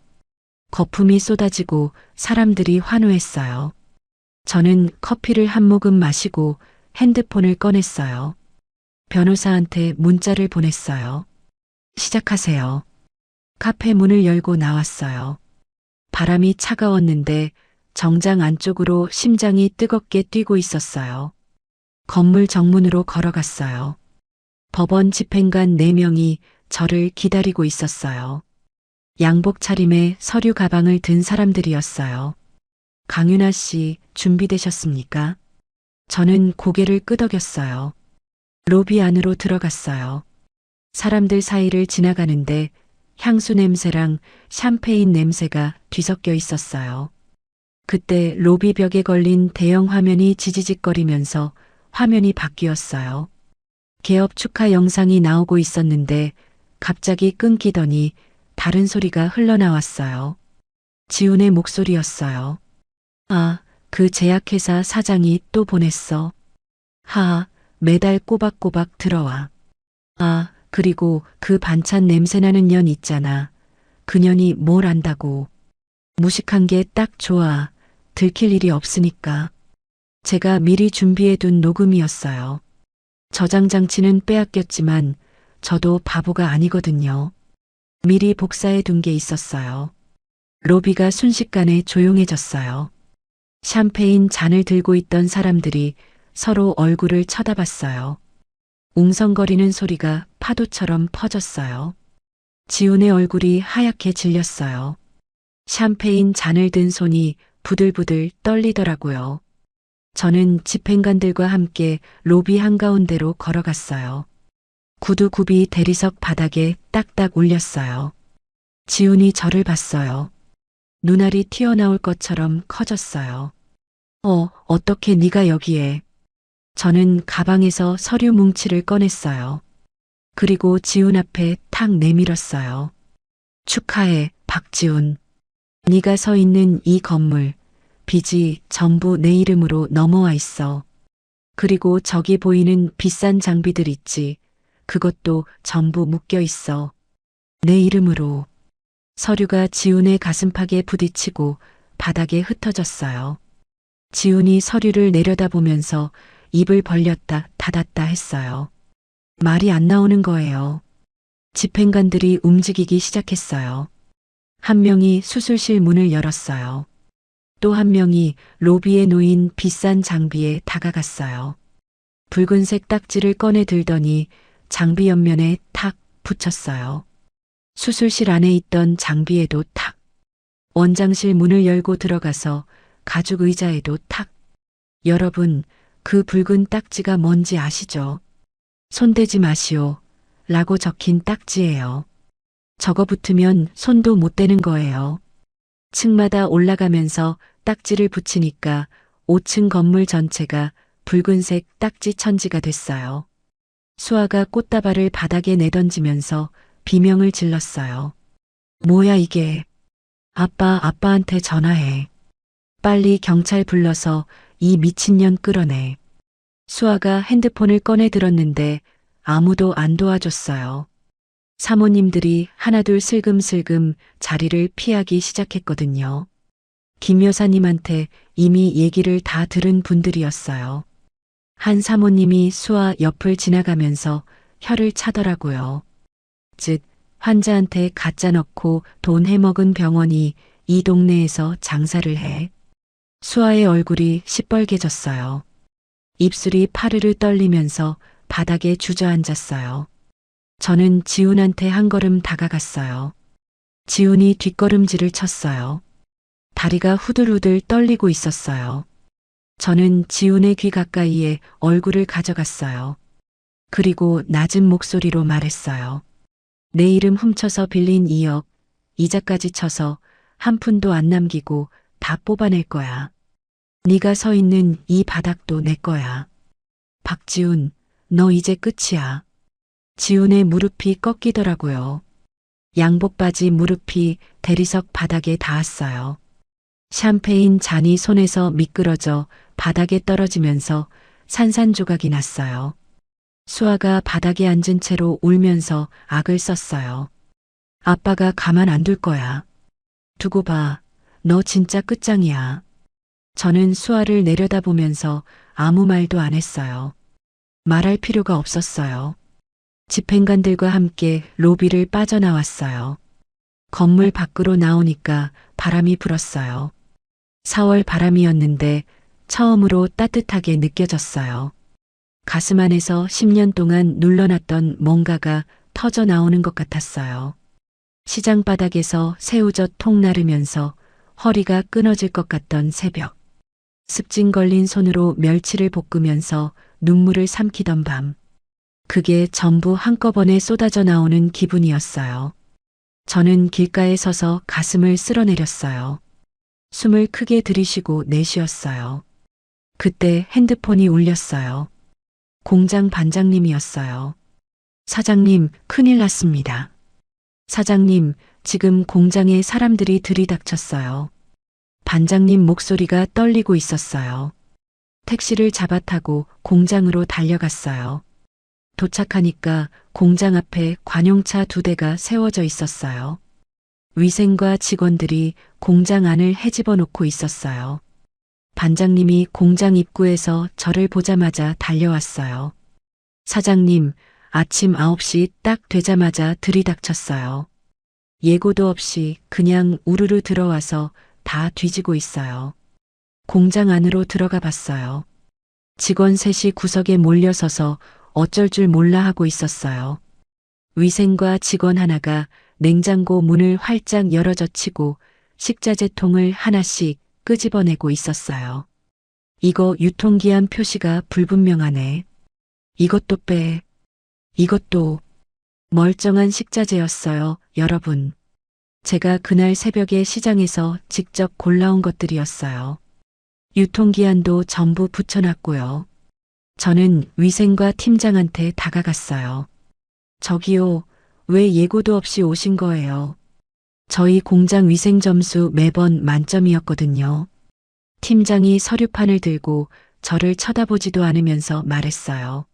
거품이 쏟아지고 사람들이 환호했어요. 저는 커피를 한 모금 마시고 핸드폰을 꺼냈어요. 변호사한테 문자를 보냈어요. 시작하세요. 카페 문을 열고 나왔어요. 바람이 차가웠는데 정장 안쪽으로 심장이 뜨겁게 뛰고 있었어요. 건물 정문으로 걸어갔어요. 법원 집행관 4명이 저를 기다리고 있었어요. 양복 차림에 서류 가방을 든 사람들이었어요. 강윤아 씨, 준비되셨습니까? 저는 고개를 끄덕였어요. 로비 안으로 들어갔어요. 사람들 사이를 지나가는데 향수 냄새랑 샴페인 냄새가 뒤섞여 있었어요. 그때 로비 벽에 걸린 대형 화면이 지지직거리면서 화면이 바뀌었어요. 개업 축하 영상이 나오고 있었는데 갑자기 끊기더니 다른 소리가 흘러나왔어요. 지훈의 목소리였어요. 아, 그 제약회사 사장이 또 보냈어. 하하, 매달 꼬박꼬박 들어와. 아, 그리고 그 반찬 냄새나는 년 있잖아. 그년이 뭘 안다고. 무식한 게 딱 좋아. 들킬 일이 없으니까. 제가 미리 준비해둔 녹음이었어요. 저장 장치는 빼앗겼지만 저도 바보가 아니거든요. 미리 복사해 둔 게 있었어요. 로비가 순식간에 조용해졌어요. 샴페인 잔을 들고 있던 사람들이 서로 얼굴을 쳐다봤어요. 웅성거리는 소리가 파도처럼 퍼졌어요. 지훈의 얼굴이 하얗게 질렸어요. 샴페인 잔을 든 손이 부들부들 떨리더라고요. 저는 집행관들과 함께 로비 한가운데로 걸어갔어요. 구두굽이 대리석 바닥에 딱딱 올렸어요. 지훈이 저를 봤어요. 눈알이 튀어나올 것처럼 커졌어요. 어떻게 네가 여기에? 저는 가방에서 서류 뭉치를 꺼냈어요. 그리고 지훈 앞에 탁 내밀었어요. 축하해, 박지훈. 네가 서 있는 이 건물, 빚이 전부 내 이름으로 넘어와 있어. 그리고 저기 보이는 비싼 장비들 있지. 그것도 전부 묶여 있어. 내 이름으로. 서류가 지훈의 가슴팍에 부딪히고 바닥에 흩어졌어요. 지훈이 서류를 내려다보면서 입을 벌렸다 닫았다 했어요. 말이 안 나오는 거예요. 집행관들이 움직이기 시작했어요. 한 명이 수술실 문을 열었어요. 또 한 명이 로비에 놓인 비싼 장비에 다가갔어요. 붉은색 딱지를 꺼내 들더니 장비 옆면에 탁 붙였어요. 수술실 안에 있던 장비에도 탁. 원장실 문을 열고 들어가서 가죽 의자에도 탁. 여러분, 그 붉은 딱지가 뭔지 아시죠? 손대지 마시오. 라고 적힌 딱지예요. 저거 붙으면 손도 못 대는 거예요. 층마다 올라가면서 딱지를 붙이니까 5층 건물 전체가 붉은색 딱지 천지가 됐어요. 수아가 꽃다발을 바닥에 내던지면서 비명을 질렀어요. 뭐야 이게? 아빠한테 전화해. 빨리 경찰 불러서 이 미친년 끌어내. 수아가 핸드폰을 꺼내 들었는데 아무도 안 도와줬어요. 사모님들이 하나둘 슬금슬금 자리를 피하기 시작했거든요. 김 여사님한테 이미 얘기를 다 들은 분들이었어요. 한 사모님이 수아 옆을 지나가면서 혀를 차더라고요. 즉, 환자한테 가짜 넣고 돈 해먹은 병원이 이 동네에서 장사를 해. 수아의 얼굴이 시뻘개졌어요. 입술이 파르르 떨리면서 바닥에 주저앉았어요. 저는 지훈한테 한 걸음 다가갔어요. 지훈이 뒷걸음질을 쳤어요. 다리가 후들후들 떨리고 있었어요. 저는 지훈의 귀 가까이에 얼굴을 가져갔어요. 그리고 낮은 목소리로 말했어요. 내 이름 훔쳐서 빌린 2억, 이자까지 쳐서 한 푼도 안 남기고 다 뽑아낼 거야. 네가 서 있는 이 바닥도 내 거야. 박지훈, 너 이제 끝이야. 지훈의 무릎이 꺾이더라고요. 양복 바지 무릎이 대리석 바닥에 닿았어요. 샴페인 잔이 손에서 미끄러져 바닥에 떨어지면서 산산조각이 났어요. 수아가 바닥에 앉은 채로 울면서 악을 썼어요. 아빠가 가만 안 둘 거야. 두고 봐. 너 진짜 끝장이야. 저는 수아를 내려다보면서 아무 말도 안 했어요. 말할 필요가 없었어요. 집행관들과 함께 로비를 빠져나왔어요. 건물 밖으로 나오니까 바람이 불었어요. 4월 바람이었는데 처음으로 따뜻하게 느껴졌어요. 가슴 안에서 10년 동안 눌러놨던 뭔가가 터져 나오는 것 같았어요. 시장 바닥에서 새우젓 통 나르면서 허리가 끊어질 것 같던 새벽. 습진 걸린 손으로 멸치를 볶으면서 눈물을 삼키던 밤. 그게 전부 한꺼번에 쏟아져 나오는 기분이었어요. 저는 길가에 서서 가슴을 쓸어내렸어요. 숨을 크게 들이쉬고 내쉬었어요. 그때 핸드폰이 울렸어요. 공장 반장님이었어요. 사장님, 큰일 났습니다. 사장님, 지금 공장에 사람들이 들이닥쳤어요. 반장님 목소리가 떨리고 있었어요. 택시를 잡아 타고 공장으로 달려갔어요. 도착하니까 공장 앞에 관용차 2대가 세워져 있었어요. 위생과 직원들이 공장 안을 헤집어 놓고 있었어요. 반장님이 공장 입구에서 저를 보자마자 달려왔어요. 사장님, 아침 9시 딱 되자마자 들이닥쳤어요. 예고도 없이 그냥 우르르 들어와서 다 뒤지고 있어요. 공장 안으로 들어가 봤어요. 직원 셋이 구석에 몰려서서 어쩔 줄 몰라 하고 있었어요. 위생과 직원 하나가 냉장고 문을 활짝 열어젖히고 식자재통을 하나씩 끄집어내고 있었어요. 이거 유통기한 표시가 불분명하네. 이것도 빼. 이것도 멀쩡한 식자재였어요, 여러분. 제가 그날 새벽에 시장에서 직접 골라온 것들이었어요. 유통기한도 전부 붙여놨고요. 저는 위생과 팀장한테 다가갔어요. 저기요, 왜 예고도 없이 오신 거예요? 저희 공장 위생 점수 매번 만점이었거든요. 팀장이 서류판을 들고 저를 쳐다보지도 않으면서 말했어요.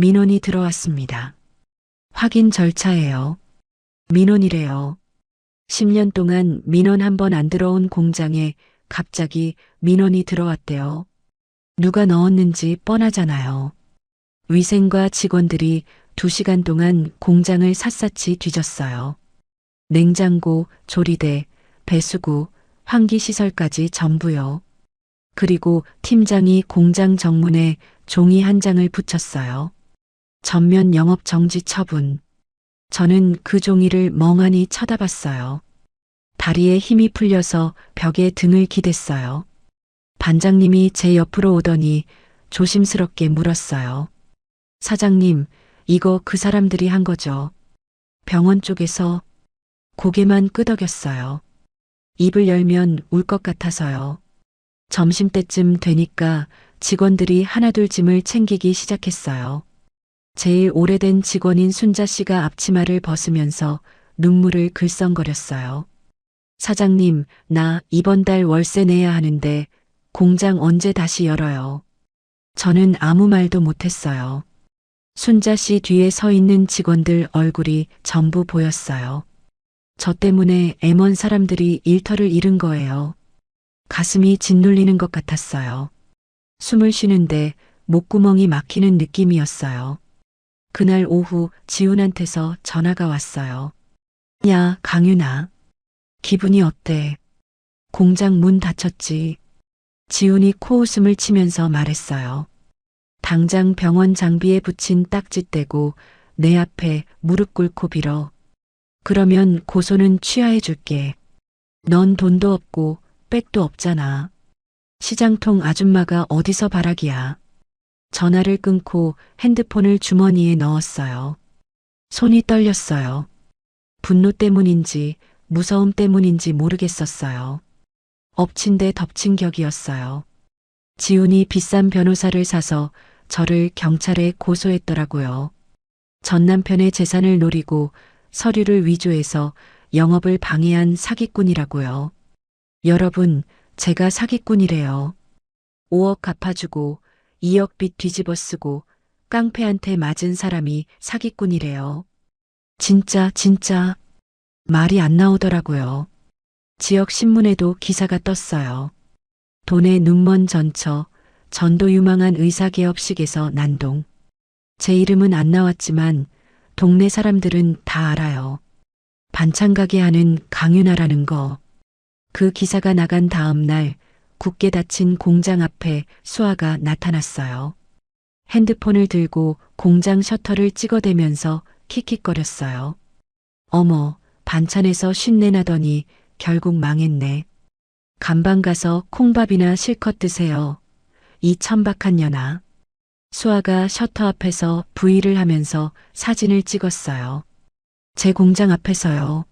민원이 들어왔습니다. 확인 절차예요. 민원이래요. 10년 동안 민원 한 번 안 들어온 공장에 갑자기 민원이 들어왔대요. 누가 넣었는지 뻔하잖아요. 위생과 직원들이 2시간 동안 공장을 샅샅이 뒤졌어요. 냉장고, 조리대, 배수구, 환기시설까지 전부요. 그리고 팀장이 공장 정문에 종이 한 장을 붙였어요. 전면 영업 정지 처분. 저는 그 종이를 멍하니 쳐다봤어요. 다리에 힘이 풀려서 벽에 등을 기댔어요. 반장님이 제 옆으로 오더니 조심스럽게 물었어요. 사장님, 이거 그 사람들이 한 거죠? 병원 쪽에서. 고개만 끄덕였어요. 입을 열면 울 것 같아서요. 점심때쯤 되니까 직원들이 하나둘 짐을 챙기기 시작했어요. 제일 오래된 직원인 순자 씨가 앞치마를 벗으면서 눈물을 글썽거렸어요. 사장님, 나 이번 달 월세 내야 하는데 공장 언제 다시 열어요? 저는 아무 말도 못했어요. 순자 씨 뒤에 서 있는 직원들 얼굴이 전부 보였어요. 저 때문에 M1 사람들이 일터를 잃은 거예요. 가슴이 짓눌리는 것 같았어요. 숨을 쉬는데 목구멍이 막히는 느낌이었어요. 그날 오후 지훈한테서 전화가 왔어요. 야, 강윤아. 기분이 어때? 공장 문 닫혔지. 지훈이 코웃음을 치면서 말했어요. 당장 병원 장비에 붙인 딱지 떼고 내 앞에 무릎 꿇고 빌어. 그러면 고소는 취하해 줄게. 넌 돈도 없고 백도 없잖아. 시장통 아줌마가 어디서 바라기야. 전화를 끊고 핸드폰을 주머니에 넣었어요. 손이 떨렸어요. 분노 때문인지 무서움 때문인지 모르겠었어요. 엎친 데 덮친 격이었어요. 지훈이 비싼 변호사를 사서 저를 경찰에 고소했더라고요. 전 남편의 재산을 노리고 서류를 위조해서 영업을 방해한 사기꾼이라고요. 여러분, 제가 사기꾼이래요. 5억 갚아주고 2억 빚 뒤집어 쓰고 깡패한테 맞은 사람이 사기꾼이래요. 진짜 말이 안 나오더라고요. 지역 신문에도 기사가 떴어요. 돈에 눈먼 전처, 전도 유망한 의사개업식에서 난동. 제 이름은 안 나왔지만 동네 사람들은 다 알아요. 반찬 가게 하는 강윤아라는 거. 그 기사가 나간 다음 날 굳게 닫힌 공장 앞에 수아가 나타났어요. 핸드폰을 들고 공장 셔터를 찍어대면서 킥킥거렸어요. 어머, 반찬에서 쉰내 나더니 결국 망했네. 간방 가서 콩밥이나 실컷 드세요. 이 천박한 년아. 수아가 셔터 앞에서 브이를 하면서 사진을 찍었어요. 제 공장 앞에서요.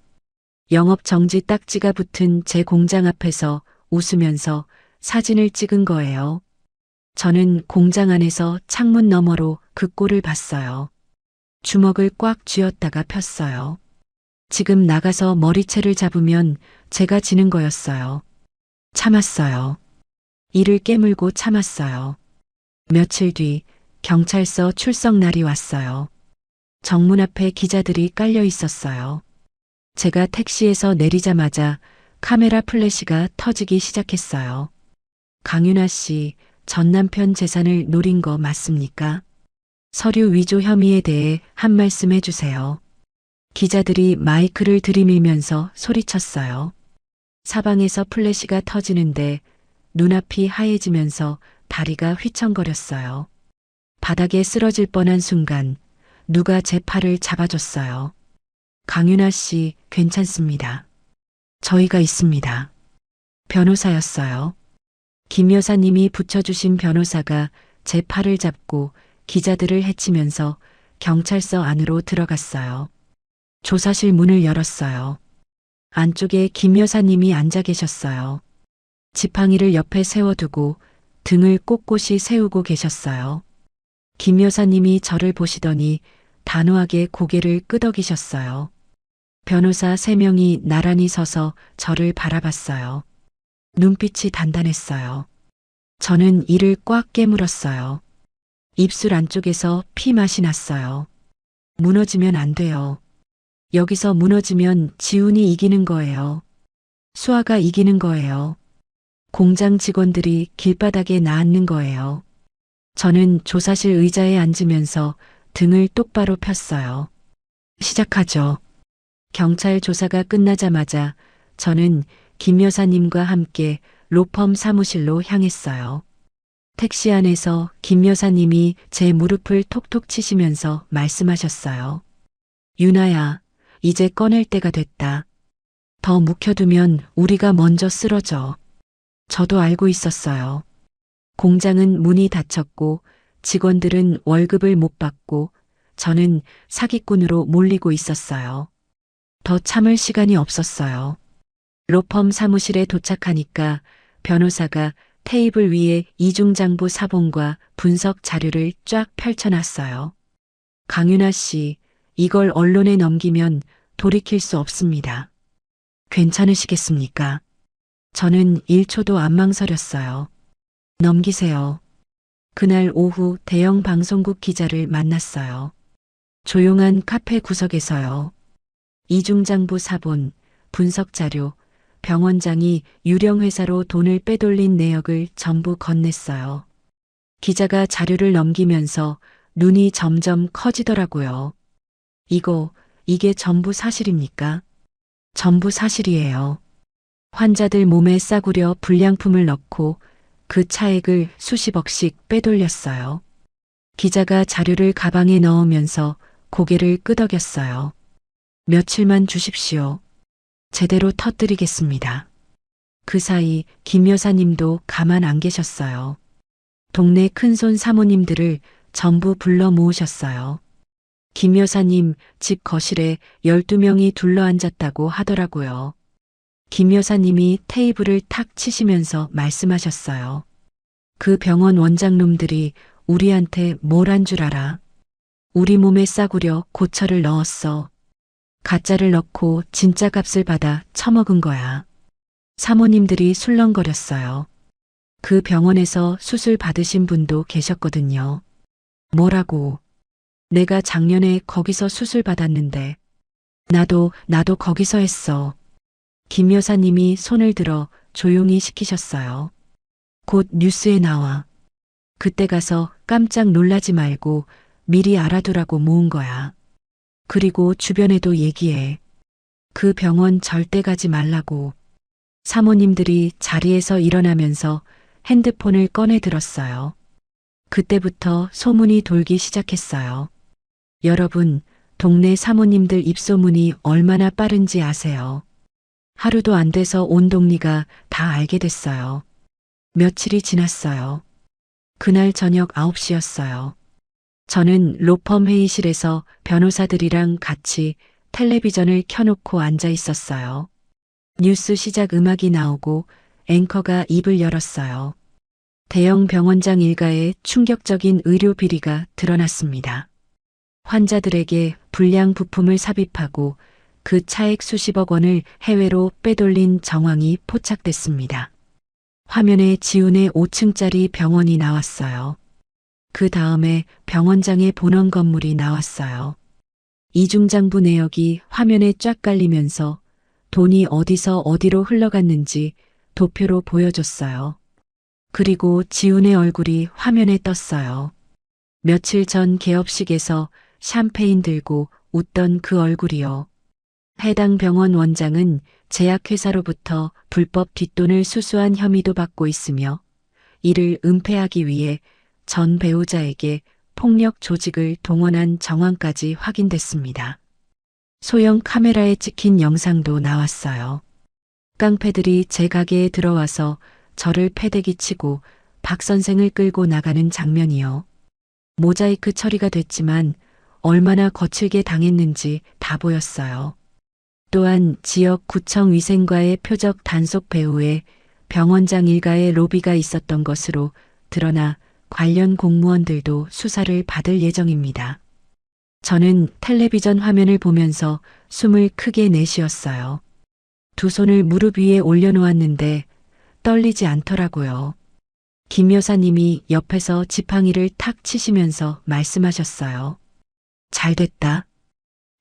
영업 정지 딱지가 붙은 제 공장 앞에서 웃으면서 사진을 찍은 거예요. 저는 공장 안에서 창문 너머로 그 꼴을 봤어요. 주먹을 꽉 쥐었다가 폈어요. 지금 나가서 머리채를 잡으면 제가 지는 거였어요. 참았어요. 이를 깨물고 참았어요. 며칠 뒤 경찰서 출석 날이 왔어요. 정문 앞에 기자들이 깔려 있었어요. 제가 택시에서 내리자마자 카메라 플래시가 터지기 시작했어요. 강윤아 씨, 전 남편 재산을 노린 거 맞습니까? 서류 위조 혐의에 대해 한 말씀 해주세요. 기자들이 마이크를 들이밀면서 소리쳤어요. 사방에서 플래시가 터지는데 눈앞이 하얘지면서 다리가 휘청거렸어요. 바닥에 쓰러질 뻔한 순간 누가 제 팔을 잡아줬어요. 강윤아 씨, 괜찮습니다. 저희가 있습니다. 변호사였어요. 김 여사님이 붙여주신 변호사가 제 팔을 잡고 기자들을 해치면서 경찰서 안으로 들어갔어요. 조사실 문을 열었어요. 안쪽에 김 여사님이 앉아 계셨어요. 지팡이를 옆에 세워두고 등을 꼿꼿이 세우고 계셨어요. 김 여사님이 저를 보시더니 단호하게 고개를 끄덕이셨어요. 변호사 3명이 나란히 서서 저를 바라봤어요. 눈빛이 단단했어요. 저는 이를 꽉 깨물었어요. 입술 안쪽에서 피 맛이 났어요. 무너지면 안 돼요. 여기서 무너지면 지훈이 이기는 거예요. 수아가 이기는 거예요. 공장 직원들이 길바닥에 나앉는 거예요. 저는 조사실 의자에 앉으면서 등을 똑바로 폈어요. 시작하죠. 경찰 조사가 끝나자마자 저는 김 여사님과 함께 로펌 사무실로 향했어요. 택시 안에서 김 여사님이 제 무릎을 톡톡 치시면서 말씀하셨어요. 유나야, 이제 꺼낼 때가 됐다. 더 묵혀두면 우리가 먼저 쓰러져. 저도 알고 있었어요. 공장은 문이 닫혔고 직원들은 월급을 못 받고 저는 사기꾼으로 몰리고 있었어요. 더 참을 시간이 없었어요. 로펌 사무실에 도착하니까 변호사가 테이블 위에 이중장부 사본과 분석 자료를 쫙 펼쳐놨어요. 강윤아 씨, 이걸 언론에 넘기면 돌이킬 수 없습니다. 괜찮으시겠습니까? 저는 1초도 안 망설였어요. 넘기세요. 그날 오후 대형 방송국 기자를 만났어요. 조용한 카페 구석에서요. 이중장부 사본, 분석 자료, 병원장이 유령 회사로 돈을 빼돌린 내역을 전부 건넸어요. 기자가 자료를 넘기면서 눈이 점점 커지더라고요. 이게 전부 사실입니까? 전부 사실이에요. 환자들 몸에 싸구려 불량품을 넣고 그 차액을 수십억씩 빼돌렸어요. 기자가 자료를 가방에 넣으면서 고개를 끄덕였어요. 며칠만 주십시오. 제대로 터뜨리겠습니다. 그 사이 김 여사님도 가만 안 계셨어요. 동네 큰손 사모님들을 전부 불러 모으셨어요. 김 여사님 집 거실에 12명이 둘러앉았다고 하더라고요. 김 여사님이 테이블을 탁 치시면서 말씀하셨어요. 그 병원 원장놈들이 우리한테 뭘 한 줄 알아? 우리 몸에 싸구려 고철을 넣었어. 가짜를 넣고 진짜 값을 받아 처먹은 거야. 사모님들이 술렁거렸어요. 그 병원에서 수술 받으신 분도 계셨거든요. 뭐라고? 내가 작년에 거기서 수술 받았는데. 나도 거기서 했어. 김 여사님이 손을 들어 조용히 시키셨어요. 곧 뉴스에 나와. 그때 가서 깜짝 놀라지 말고 미리 알아두라고 모은 거야. 그리고 주변에도 얘기해. 그 병원 절대 가지 말라고. 사모님들이 자리에서 일어나면서 핸드폰을 꺼내 들었어요. 그때부터 소문이 돌기 시작했어요. 여러분, 동네 사모님들 입소문이 얼마나 빠른지 아세요? 하루도 안 돼서 온 동리가 다 알게 됐어요. 며칠이 지났어요. 그날 저녁 9시였어요. 저는 로펌 회의실에서 변호사들이랑 같이 텔레비전을 켜놓고 앉아 있었어요. 뉴스 시작 음악이 나오고 앵커가 입을 열었어요. 대형 병원장 일가의 충격적인 의료 비리가 드러났습니다. 환자들에게 불량 부품을 삽입하고 그 차액 수십억 원을 해외로 빼돌린 정황이 포착됐습니다. 화면에 지훈의 5층짜리 병원이 나왔어요. 그 다음에 병원장의 본원 건물이 나왔어요. 이중장부 내역이 화면에 쫙 깔리면서 돈이 어디서 어디로 흘러갔는지 도표로 보여줬어요. 그리고 지훈의 얼굴이 화면에 떴어요. 며칠 전 개업식에서 샴페인 들고 웃던 그 얼굴이요. 해당 병원 원장은 제약회사로부터 불법 뒷돈을 수수한 혐의도 받고 있으며 이를 은폐하기 위해 전 배우자에게 폭력 조직을 동원한 정황까지 확인됐습니다. 소형 카메라에 찍힌 영상도 나왔어요. 깡패들이 제 가게에 들어와서 저를 패대기 치고 박 선생을 끌고 나가는 장면이요. 모자이크 처리가 됐지만 얼마나 거칠게 당했는지 다 보였어요. 또한 지역 구청 위생과의 표적 단속 배후에 병원장 일가의 로비가 있었던 것으로 드러나 관련 공무원들도 수사를 받을 예정입니다. 저는 텔레비전 화면을 보면서 숨을 크게 내쉬었어요. 두 손을 무릎 위에 올려놓았는데 떨리지 않더라고요. 김 여사님이 옆에서 지팡이를 탁 치시면서 말씀하셨어요. 잘됐다.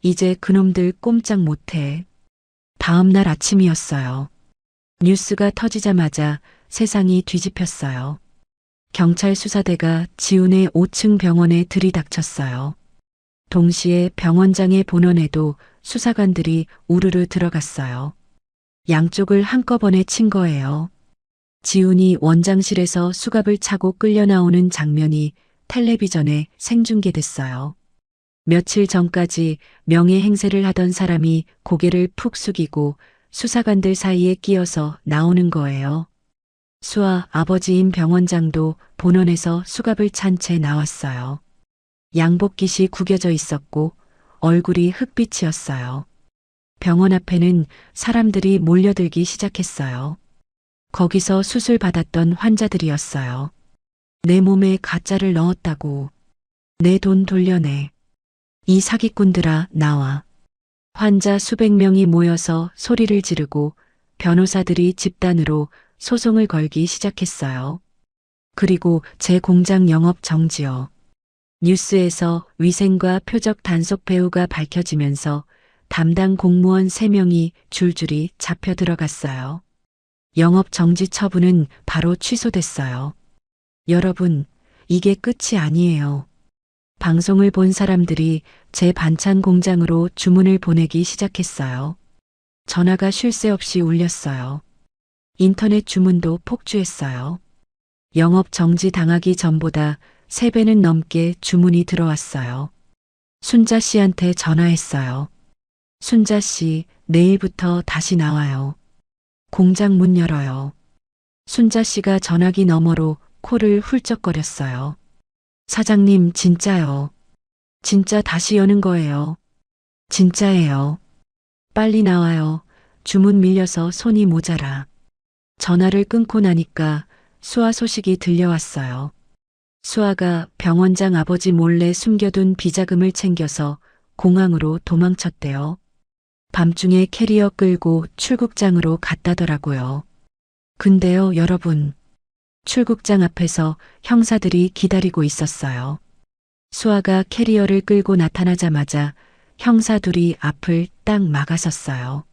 이제 그놈들 꼼짝 못해. 다음 날 아침이었어요. 뉴스가 터지자마자 세상이 뒤집혔어요. 경찰 수사대가 지훈의 5층 병원에 들이닥쳤어요. 동시에 병원장의 본원에도 수사관들이 우르르 들어갔어요. 양쪽을 한꺼번에 친 거예요. 지훈이 원장실에서 수갑을 차고 끌려 나오는 장면이 텔레비전에 생중계됐어요. 며칠 전까지 명예행세를 하던 사람이 고개를 푹 숙이고 수사관들 사이에 끼어서 나오는 거예요. 수아 아버지인 병원장도 본원에서 수갑을 찬 채 나왔어요. 양복깃이 구겨져 있었고 얼굴이 흑빛이었어요. 병원 앞에는 사람들이 몰려들기 시작했어요. 거기서 수술 받았던 환자들이었어요. 내 몸에 가짜를 넣었다고. 내 돈 돌려내. 이 사기꾼들아 나와. 환자 수백 명이 모여서 소리를 지르고 변호사들이 집단으로 소송을 걸기 시작했어요. 그리고 제 공장 영업 정지요. 뉴스에서 위생과 표적 단속 배후가 밝혀지면서 담당 공무원 3명이 줄줄이 잡혀 들어갔어요. 영업 정지 처분은 바로 취소됐어요. 여러분, 이게 끝이 아니에요. 방송을 본 사람들이 제 반찬 공장으로 주문을 보내기 시작했어요. 전화가 쉴 새 없이 울렸어요. 인터넷 주문도 폭주했어요. 영업 정지 당하기 전보다 3배는 넘게 주문이 들어왔어요. 순자 씨한테 전화했어요. 순자 씨, 내일부터 다시 나와요. 공장 문 열어요. 순자 씨가 전화기 너머로 코를 훌쩍거렸어요. 사장님, 진짜요. 진짜 다시 여는 거예요. 진짜예요. 빨리 나와요. 주문 밀려서 손이 모자라. 전화를 끊고 나니까 수아 소식이 들려왔어요. 수아가 병원장 아버지 몰래 숨겨둔 비자금을 챙겨서 공항으로 도망쳤대요. 밤중에 캐리어 끌고 출국장으로 갔다더라고요. 근데요, 여러분. 출국장 앞에서 형사들이 기다리고 있었어요. 수아가 캐리어를 끌고 나타나자마자 형사 둘이 앞을 딱 막아섰어요.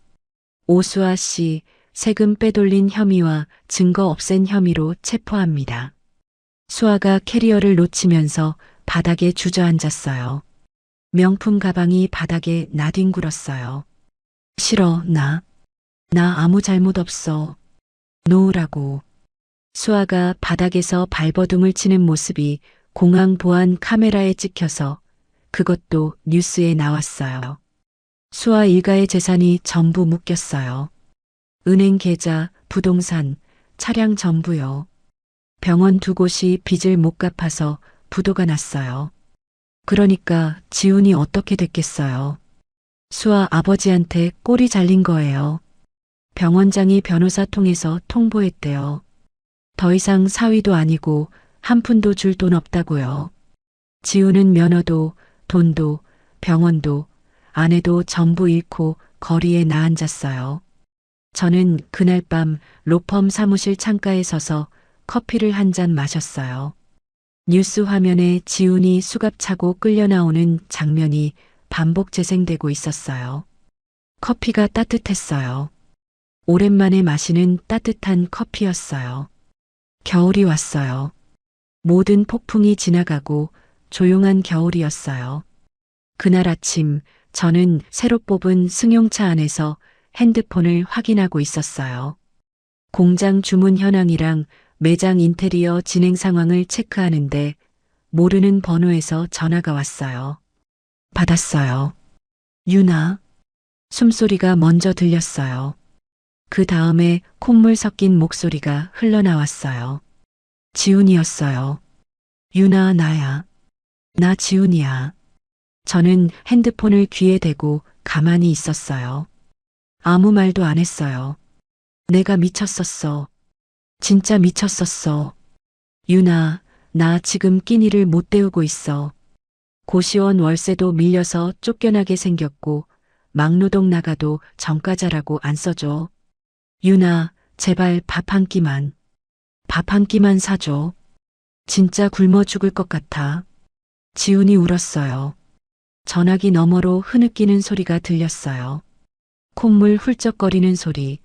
오수아 씨, 세금 빼돌린 혐의와 증거 없앤 혐의로 체포합니다. 수아가 캐리어를 놓치면서 바닥에 주저앉았어요. 명품 가방이 바닥에 나뒹굴었어요. 싫어, 나 아무 잘못 없어. 놓으라고. 수아가 바닥에서 발버둥을 치는 모습이 공항 보안 카메라에 찍혀서 그것도 뉴스에 나왔어요. 수아 일가의 재산이 전부 묶였어요. 은행 계좌, 부동산, 차량 전부요. 병원 2곳이 빚을 못 갚아서 부도가 났어요. 그러니까 지훈이 어떻게 됐겠어요. 수아 아버지한테 꼬리 잘린 거예요. 병원장이 변호사 통해서 통보했대요. 더 이상 사위도 아니고 한 푼도 줄 돈 없다고요. 지훈은 면허도 돈도 병원도 아내도 전부 잃고 거리에 나앉았어요. 저는 그날 밤 로펌 사무실 창가에 서서 커피를 한 잔 마셨어요. 뉴스 화면에 지훈이 수갑 차고 끌려 나오는 장면이 반복 재생되고 있었어요. 커피가 따뜻했어요. 오랜만에 마시는 따뜻한 커피였어요. 겨울이 왔어요. 모든 폭풍이 지나가고 조용한 겨울이었어요. 그날 아침 저는 새로 뽑은 승용차 안에서 핸드폰을 확인하고 있었어요. 공장 주문 현황이랑 매장 인테리어 진행 상황을 체크하는데 모르는 번호에서 전화가 왔어요. 받았어요. 유나. 숨소리가 먼저 들렸어요. 그 다음에 콧물 섞인 목소리가 흘러나왔어요. 지훈이었어요. 유나, 나야. 나 지훈이야. 저는 핸드폰을 귀에 대고 가만히 있었어요. 아무 말도 안 했어요. 내가 미쳤었어. 진짜 미쳤었어. 유나, 나 지금 끼니를 못 때우고 있어. 고시원 월세도 밀려서 쫓겨나게 생겼고 막노동 나가도 정가자라고 안 써줘. 유나, 제발 밥 한 끼만. 밥 한 끼만 사줘. 진짜 굶어 죽을 것 같아. 지훈이 울었어요. 전화기 너머로 흐느끼는 소리가 들렸어요. 콧물 훌쩍거리는 소리,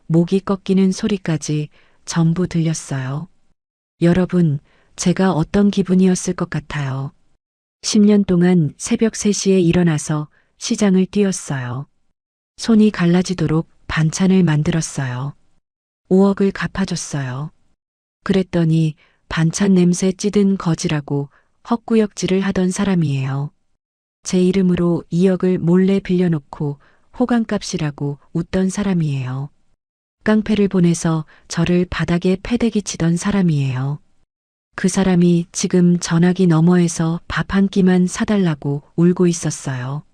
목이 꺾이는 소리까지 전부 들렸어요. 여러분, 제가 어떤 기분이었을 것 같아요. 10년 동안 새벽 3시에 일어나서 시장을 뛰었어요. 손이 갈라지도록 반찬을 만들었어요. 5억을 갚아줬어요. 그랬더니 반찬 냄새 찌든 거지라고 헛구역질을 하던 사람이에요. 제 이름으로 2억을 몰래 빌려놓고 호강값이라고 웃던 사람이에요. 깡패를 보내서 저를 바닥에 패대기 치던 사람이에요. 그 사람이 지금 전화기 너머에서 밥 한 끼만 사달라고 울고 있었어요.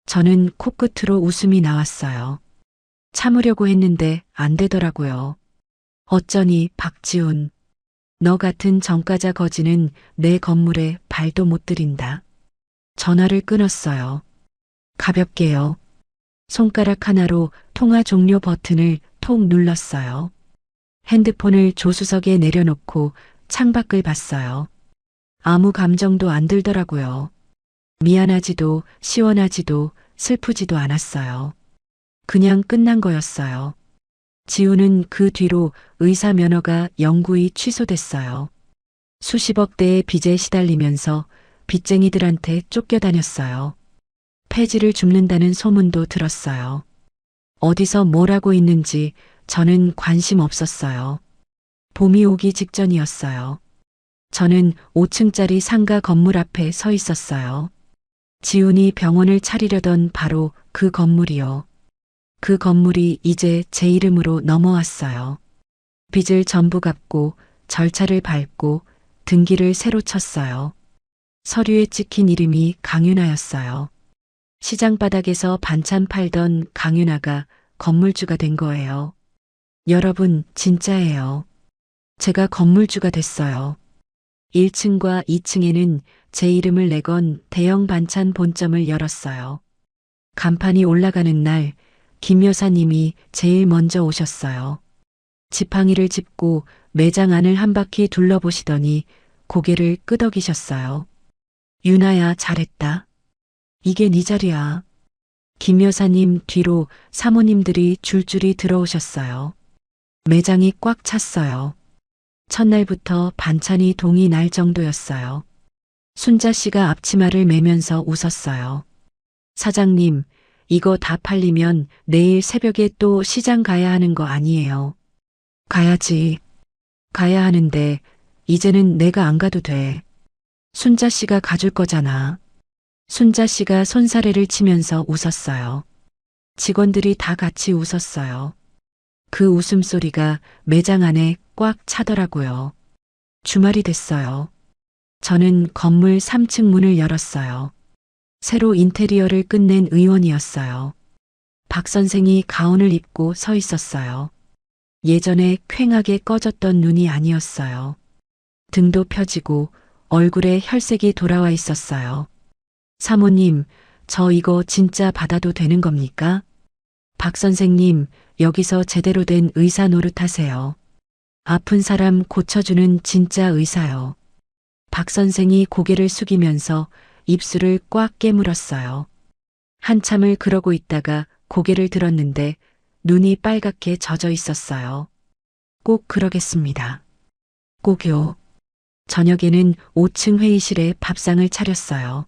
저는 코끝으로 웃음이 나왔어요. 참으려고 했는데 안 되더라고요. 어쩌니 박지훈, 너 같은 정가자 거지는 내 건물에 발도 못 들인다. 전화를 끊었어요. 가볍게요. 손가락 하나로 통화 종료 버튼을 톡 눌렀어요. 핸드폰을 조수석에 내려놓고 창밖을 봤어요. 아무 감정도 안 들더라고요. 미안하지도 시원하지도 슬프지도 않았어요. 그냥 끝난 거였어요. 지우는 그 뒤로 의사 면허가 영구히 취소됐어요. 수십억 대의 빚에 시달리면서 빚쟁이들한테 쫓겨다녔어요. 폐지를 줍는다는 소문도 들었어요. 어디서 뭘 하고 있는지 저는 관심 없었어요. 봄이 오기 직전이었어요. 저는 5층짜리 상가 건물 앞에 서 있었어요. 지훈이 병원을 차리려던 바로 그 건물이요. 그 건물이 이제 제 이름으로 넘어왔어요. 빚을 전부 갚고 절차를 밟고 등기를 새로 쳤어요. 서류에 찍힌 이름이 강윤아였어요. 시장 바닥에서 반찬 팔던 강윤아가 건물주가 된 거예요. 여러분, 진짜예요. 제가 건물주가 됐어요. 1층과 2층에는 제 이름을 내건 대형 반찬 본점을 열었어요. 간판이 올라가는 날 김 여사님이 제일 먼저 오셨어요. 지팡이를 짚고 매장 안을 한 바퀴 둘러보시더니 고개를 끄덕이셨어요. 유나야, 잘했다. 이게 네 자리야. 김 여사님 뒤로 사모님들이 줄줄이 들어오셨어요. 매장이 꽉 찼어요. 첫날부터 반찬이 동이 날 정도였어요. 순자 씨가 앞치마를 매면서 웃었어요. 사장님, 이거 다 팔리면 내일 새벽에 또 시장 가야 하는 거 아니에요. 가야지. 가야 하는데 이제는 내가 안 가도 돼. 순자 씨가 가줄 거잖아. 순자 씨가 손사래를 치면서 웃었어요. 직원들이 다 같이 웃었어요. 그 웃음소리가 매장 안에 꽉 차더라고요. 주말이 됐어요. 저는 건물 3층 문을 열었어요. 새로 인테리어를 끝낸 의원이었어요. 박 선생이 가운을 입고 서 있었어요. 예전에 퀭하게 꺼졌던 눈이 아니었어요. 등도 펴지고 얼굴에 혈색이 돌아와 있었어요. 사모님, 저 이거 진짜 받아도 되는 겁니까? 박 선생님, 여기서 제대로 된 의사 노릇하세요. 아픈 사람 고쳐주는 진짜 의사요. 박 선생이 고개를 숙이면서 입술을 꽉 깨물었어요. 한참을 그러고 있다가 고개를 들었는데 눈이 빨갛게 젖어 있었어요. 꼭 그러겠습니다. 꼭요. 저녁에는 5층 회의실에 밥상을 차렸어요.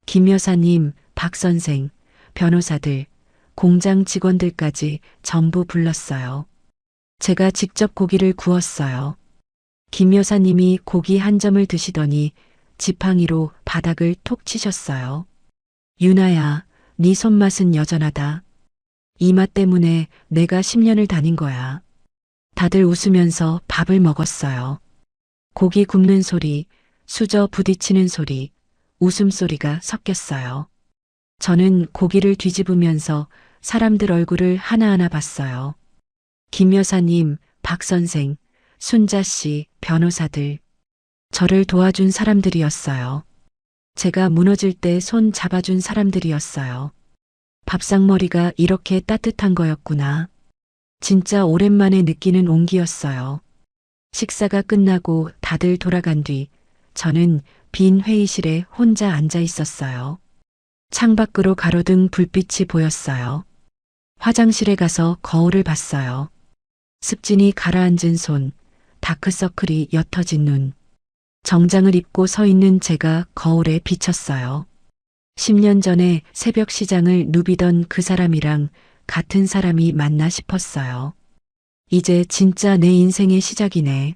김 여사님, 박 선생, 변호사들, 공장 직원들까지 전부 불렀어요. 제가 직접 고기를 구웠어요. 김 여사님이 고기 한 점을 드시더니 지팡이로 바닥을 톡 치셨어요. 유나야, 네 손맛은 여전하다. 이 맛 때문에 내가 10년을 다닌 거야. 다들 웃으면서 밥을 먹었어요. 고기 굽는 소리, 수저 부딪히는 소리, 웃음소리가 섞였어요. 저는 고기를 뒤집으면서 사람들 얼굴을 하나하나 봤어요. 김 여사님, 박 선생, 순자 씨, 변호사들. 저를 도와준 사람들이었어요. 제가 무너질 때 손 잡아준 사람들이었어요. 밥상머리가 이렇게 따뜻한 거였구나. 진짜 오랜만에 느끼는 온기였어요. 식사가 끝나고 다들 돌아간 뒤 저는 빈 회의실에 혼자 앉아 있었어요. 창밖으로 가로등 불빛이 보였어요. 화장실에 가서 거울을 봤어요. 습진이 가라앉은 손, 다크서클이 옅어진 눈. 정장을 입고 서 있는 제가 거울에 비쳤어요. 10년 전에 새벽 시장을 누비던 그 사람이랑 같은 사람이 맞나 싶었어요. 이제 진짜 내 인생의 시작이네.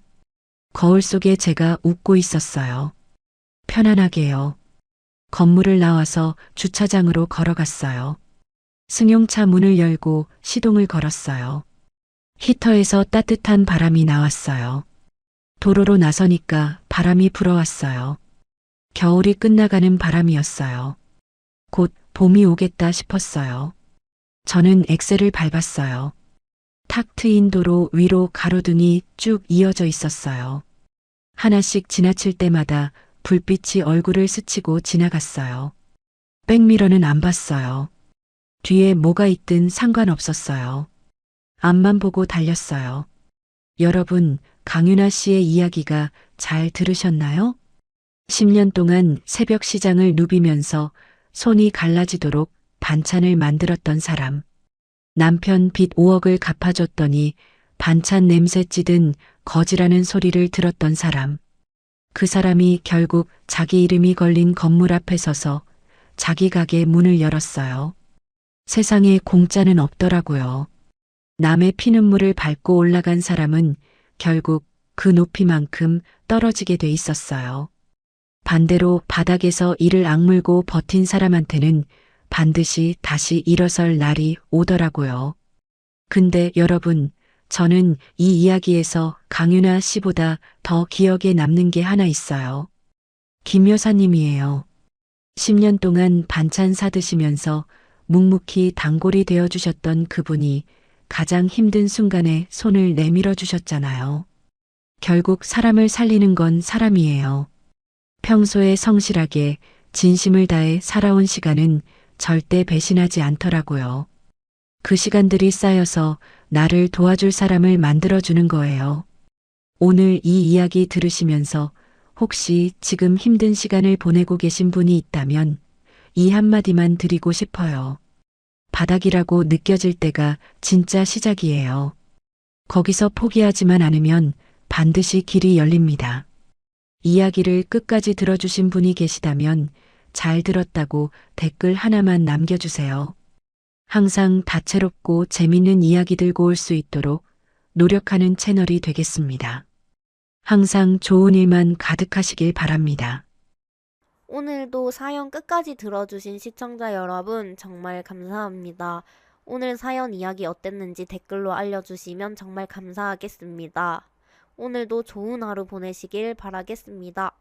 거울 속에 제가 웃고 있었어요. 편안하게요. 건물을 나와서 주차장으로 걸어갔어요. 승용차 문을 열고 시동을 걸었어요. 히터에서 따뜻한 바람이 나왔어요. 도로로 나서니까 바람이 불어왔어요. 겨울이 끝나가는 바람이었어요. 곧 봄이 오겠다 싶었어요. 저는 엑셀을 밟았어요. 탁 트인 도로 위로 가로등이 쭉 이어져 있었어요. 하나씩 지나칠 때마다 불빛이 얼굴을 스치고 지나갔어요. 백미러는 안 봤어요. 뒤에 뭐가 있든 상관없었어요. 앞만 보고 달렸어요. 여러분, 강윤아 씨의 이야기가 잘 들으셨나요? 10년 동안 새벽 시장을 누비면서 손이 갈라지도록 반찬을 만들었던 사람. 남편 빚 5억을 갚아줬더니 반찬 냄새 찌든 거지라는 소리를 들었던 사람. 그 사람이 결국 자기 이름이 걸린 건물 앞에 서서 자기 가게 문을 열었어요. 세상에 공짜는 없더라고요. 남의 피눈물을 밟고 올라간 사람은 결국 그 높이만큼 떨어지게 돼 있었어요. 반대로 바닥에서 이를 악물고 버틴 사람한테는 반드시 다시 일어설 날이 오더라고요. 근데 여러분, 저는 이 이야기에서 강윤아 씨보다 더 기억에 남는 게 하나 있어요. 김 여사님이에요. 10년 동안 반찬 사드시면서 묵묵히 단골이 되어주셨던 그분이 가장 힘든 순간에 손을 내밀어 주셨잖아요. 결국 사람을 살리는 건 사람이에요. 평소에 성실하게 진심을 다해 살아온 시간은 절대 배신하지 않더라고요. 그 시간들이 쌓여서 나를 도와줄 사람을 만들어주는 거예요. 오늘 이 이야기 들으시면서 혹시 지금 힘든 시간을 보내고 계신 분이 있다면 이 한마디만 드리고 싶어요. 바닥이라고 느껴질 때가 진짜 시작이에요. 거기서 포기하지만 않으면 반드시 길이 열립니다. 이야기를 끝까지 들어주신 분이 계시다면 잘 들었다고 댓글 하나만 남겨주세요. 항상 다채롭고 재밌는 이야기 들고 올 수 있도록 노력하는 채널이 되겠습니다. 항상 좋은 일만 가득하시길 바랍니다. 오늘도 사연 끝까지 들어주신 시청자 여러분 정말 감사합니다. 오늘 사연 이야기 어땠는지 댓글로 알려주시면 정말 감사하겠습니다. 오늘도 좋은 하루 보내시길 바라겠습니다.